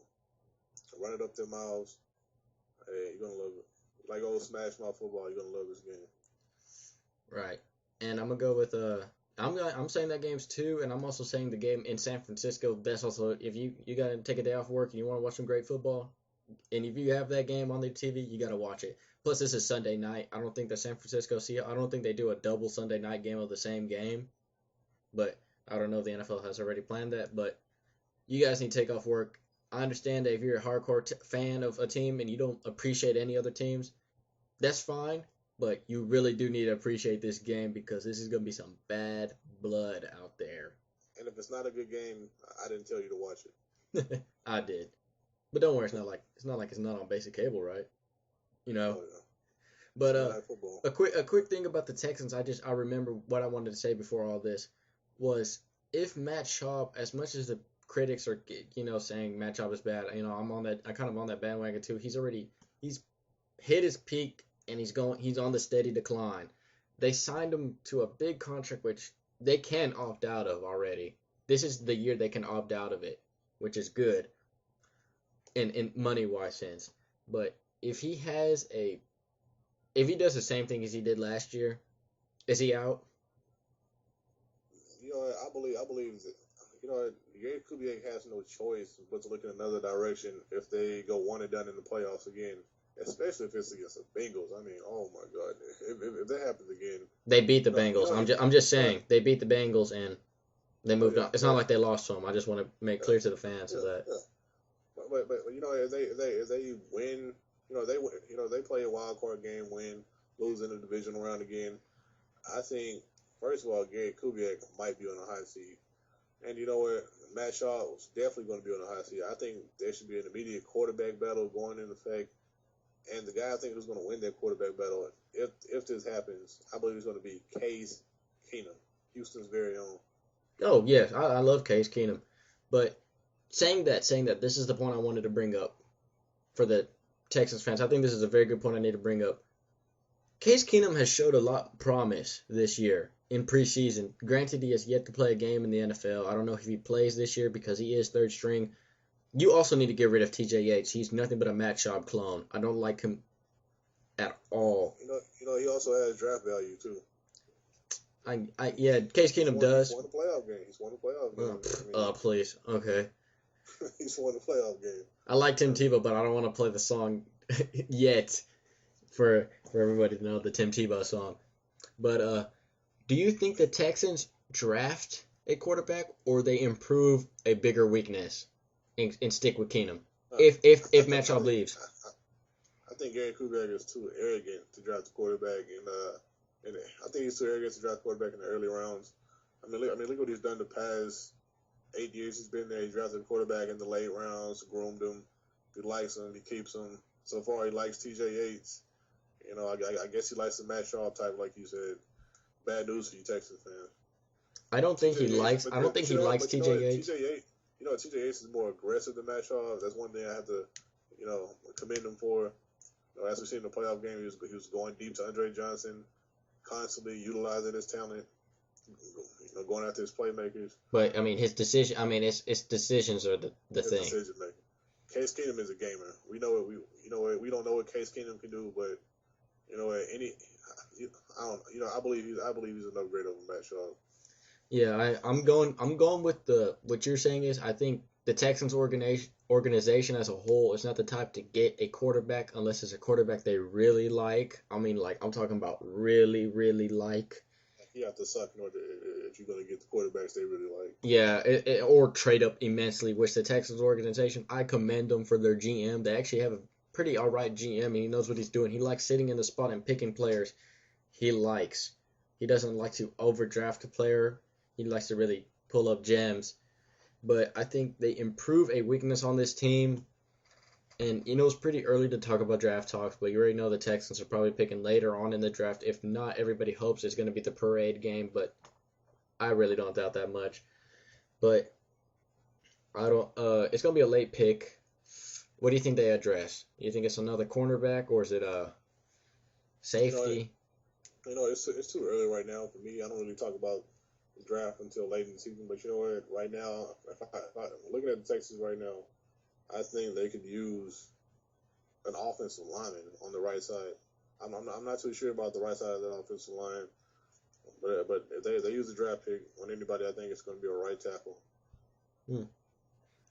run it up their mouths, hey, you're going to love it. Like old smash mouth football, you're going to love this game. Right. And I'm going to go with I'm saying that game's 2, and I'm also saying the game in San Francisco. That's also, if you got to take a day off work and you want to watch some great football, and if you have that game on the TV, you got to watch it. Plus, this is Sunday night. I don't think the San Francisco Seahawks, I don't think they do a double Sunday night game of the same game. But I don't know if the NFL has already planned that. But you guys need to take off work. I understand that if you're a hardcore fan of a team and you don't appreciate any other teams, that's fine. But you really do need to appreciate this game because this is going to be some bad blood out there. And if it's not a good game, I didn't tell you to watch it. I did. But don't worry, it's not like it's not on basic cable, right? Oh, yeah. But a quick thing about the Texans, I remember what I wanted to say before all this was, if Matt Schaub, as much as the critics are saying Matt Schaub is bad, I'm kind of on that bandwagon too. He's hit his peak and he's on the steady decline. They signed him to a big contract which they can opt out of already. this is the year they can opt out of it, which is good in money wise sense. But if he does the same thing as he did last year, is he out? You know, I believe that, you know, Gary Kubiak has no choice but to look in another direction if they go one and done in the playoffs again, especially if it's against the Bengals. I mean, oh my God, if that happens again, They beat the you Bengals. know, I'm just you know, saying they beat the Bengals and they oh moved yeah, on. It's not but like they lost to them. I just want to make yeah, clear to the fans of yeah, that. yeah. But you know, if they win, you know, they play a wild card game, win, lose in the divisional round again. I think first of all, Gary Kubiak might be on a high seat. And you know what? Matt Shaw was definitely going to be on the high seat. I think there should be an immediate quarterback battle going into effect. And the guy I think who's going to win that quarterback battle, if this happens, I believe it's going to be Case Keenum, Houston's very own. Oh yes, I love Case Keenum, but saying that this is the point I wanted to bring up for the Texas fans. I think this is a very good point I need to bring up. Case Keenum has showed a lot of promise this year in preseason. Granted, he has yet to play a game in the NFL. I don't know if he plays this year because he is third string. You also need to get rid of TJ Yates. He's nothing but a Matt Schaub clone. I don't like him at all. You know, he also has draft value too. Yeah, Case Keenum does. He's won a playoff game. He's won a playoff game. Please, okay. He's won a playoff game. I like Tim Tebow, but I don't want to play the song yet for everybody to know the Tim Tebow song. But do you think the Texans draft a quarterback or they improve a bigger weakness and stick with Keenum if Matt Schaub leaves? I think Gary Kubiak is too arrogant to draft a quarterback, and I think he's too arrogant to draft a quarterback in the early rounds. I mean, look what he's done the past 8 years he's been there. He drafted a quarterback in the late rounds, groomed him. He likes him. He keeps him. So far, he likes T.J. Yates. You know, I guess he likes the Matt Schaub type, like you said. Bad news for you Texas fans. I don't think he likes T.J. Yates. T.J. Yates is more aggressive than Matt Schaub. That's one thing I have to, commend him for. As we see in the playoff game, he was going deep to Andre Johnson, constantly utilizing his talent, going after his playmakers. But I mean, his decisions are the thing. Decision making. Case Keenum is a gamer. We know what we don't know what Case Keenum can do, but I believe he's an upgrade over Matt Schaub. Yeah, I'm going with what you're saying is I think the Texans organization as a whole is not the type to get a quarterback unless it's a quarterback they really like. I mean, like I'm talking about really, really like. You have to suck in order if you're going to get the quarterbacks they really like. Yeah, or trade up immensely, which the Texans organization, I commend them for their GM. They actually have a pretty alright GM, and he knows what he's doing. He likes sitting in the spot and picking players he likes. He doesn't like to overdraft a player. He likes to really pull up gems. But I think they improve a weakness on this team. And, it's pretty early to talk about draft talks, but you already know the Texans are probably picking later on in the draft. If not, everybody hopes it's going to be the parade game, but I really don't doubt that much. But I don't. It's going to be a late pick. What do you think they address? Do you think it's another cornerback, or is it a safety? It's too early right now for me. I don't really talk about the draft until late in the season, but you know what? Right now, if I looking at the Texans right now, I think they could use an offensive lineman on the right side. I'm not too sure about the right side of that offensive line, but if they use a draft pick on anybody, I think it's going to be a right tackle.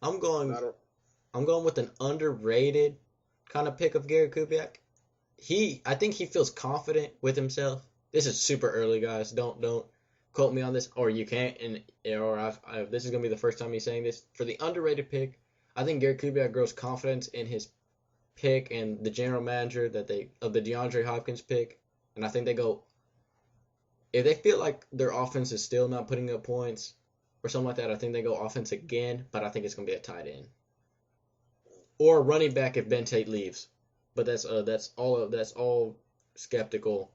I'm going with an underrated kind of pick of Gary Kubiak. I think he feels confident with himself. This is super early, guys. Don't quote me on this, or you can't. This is gonna be the first time he's saying this. For the underrated pick, I think Gary Kubiak grows confidence in his pick and the general manager of the DeAndre Hopkins pick, and I think they go. If they feel like their offense is still not putting up points or something like that, I think they go offense again. But I think it's gonna be a tight end or running back if Ben Tate leaves. But that's all skeptical.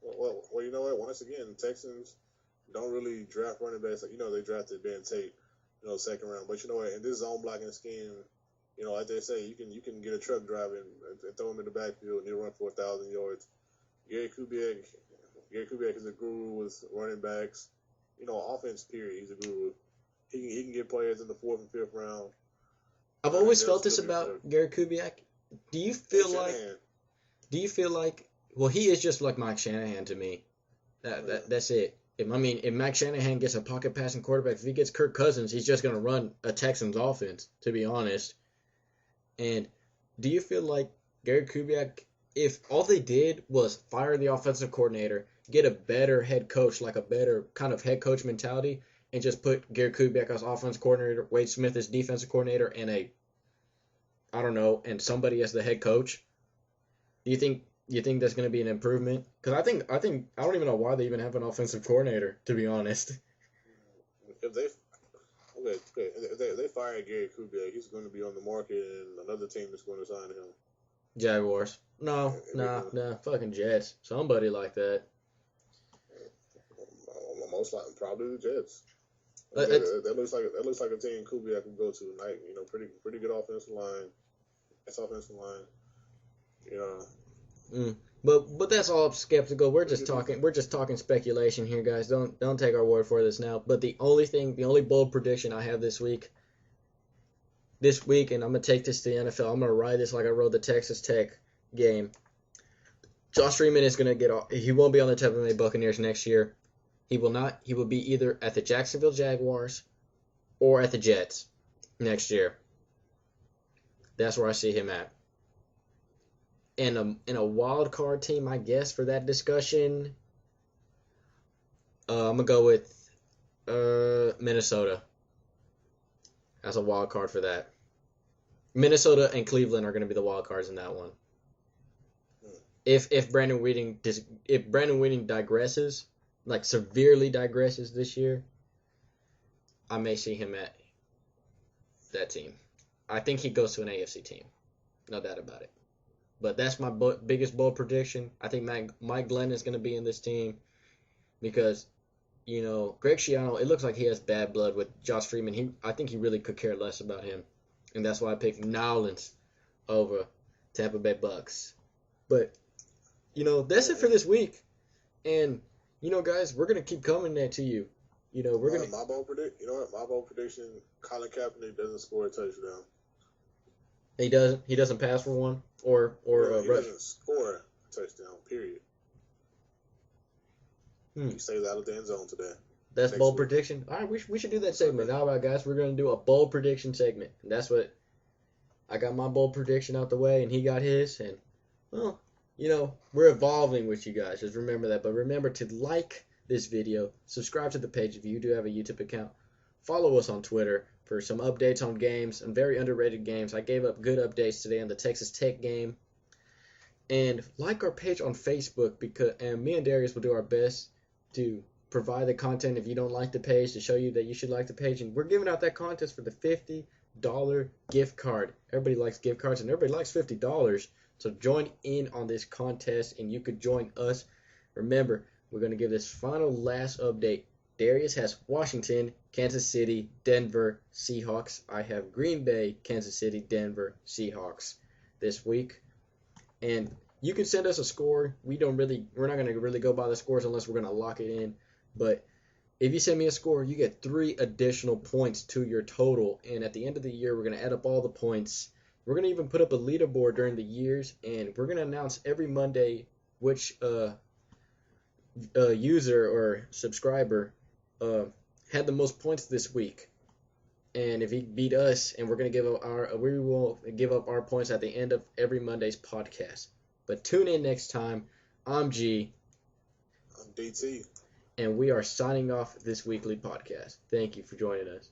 Well, you know what? Once again, Texans don't really draft running backs. They drafted Ben Tate, second round. But you know what? In this zone blocking scheme, like they say, you can get a truck driver and throw him in the backfield and he'll run for 1,000 yards. Gary Kubiak is a guru with running backs. Offense period. He's a guru. he can get players in the 4th and 5th round. I've always felt this about Gary Kubiak. Do you feel like? Well, he is just like Mike Shanahan to me. That's it. If Mike Shanahan gets a pocket passing quarterback, if he gets Kirk Cousins, he's just gonna run a Texans offense. To be honest. And do you feel like Gary Kubiak, if all they did was fire the offensive coordinator, get a better head coach, like a better kind of head coach mentality, and just put Gary Kubiak as offensive coordinator, Wade Smith as defensive coordinator, and and somebody as the head coach, do you think that's going to be an improvement? Because I don't even know why they even have an offensive coordinator, to be honest. If they fire Gary Kubiak, he's going to be on the market, and another team is going to sign him. Jaguars. No, fucking Jets. Somebody like that. Most likely, probably the Jets. That looks like a team Kubiak would go to tonight. Pretty good offensive line. That's offensive line. But that's all skeptical. We're just talking speculation here, guys. Don't take our word for this now. But the only bold prediction I have this week, and I'm gonna take this to the NFL. I'm gonna ride this like I rode the Texas Tech game. Josh Freeman is gonna get off. He won't be on the Tampa Bay Buccaneers next year. He will not. He will be either at the Jacksonville Jaguars or at the Jets next year. That's where I see him at. In a wild card team, I guess, for that discussion, I'm gonna go with Minnesota as a wild card for that. Minnesota and Cleveland are gonna be the wild cards in that one. If Brandon Weeding digresses, like severely digresses this year, I may see him at that team. I think he goes to an AFC team, no doubt about it. But that's my biggest bold prediction. I think Mike Glenn is going to be in this team because, Greg Schiano, it looks like he has bad blood with Josh Freeman. I think he really could care less about him. And that's why I picked Nowlands over Tampa Bay Bucks. But, that's it for this week. And, guys, we're going to keep coming to you. We're going to... My bold prediction, Colin Kaepernick doesn't score a touchdown. He doesn't pass for one or he doesn't score a touchdown, period. He stays out of the end zone today. That's bold prediction. All right, we should do that segment. All right, guys, we're going to do a bold prediction segment. And that's what I got my bold prediction out the way, and he got his. And, well, we're evolving with you guys. Just remember that. But remember to like this video, subscribe to the page if you do have a YouTube account. Follow us on Twitter for some updates on games and very underrated games. I gave up good updates today on the Texas Tech game. And like our page on Facebook, and me and Darius will do our best to provide the content if you don't like the page to show you that you should like the page. And we're giving out that contest for the $50 gift card. Everybody likes gift cards and everybody likes $50. So join in on this contest and you could join us. Remember, we're going to give this last update. Darius has Washington, Kansas City, Denver, Seahawks. I have Green Bay, Kansas City, Denver, Seahawks this week. And you can send us a score. We're not going to really go by the scores unless we're going to lock it in. But if you send me a score, you get 3 additional points to your total. And at the end of the year, we're going to add up all the points. We're going to even put up a leaderboard during the years. And we're going to announce every Monday which user or subscriber had the most points this week, and if he beat us, and we will give up our points at the end of every Monday's podcast. But tune in next time. I'm G. I'm DT. And we are signing off this weekly podcast. Thank you for joining us.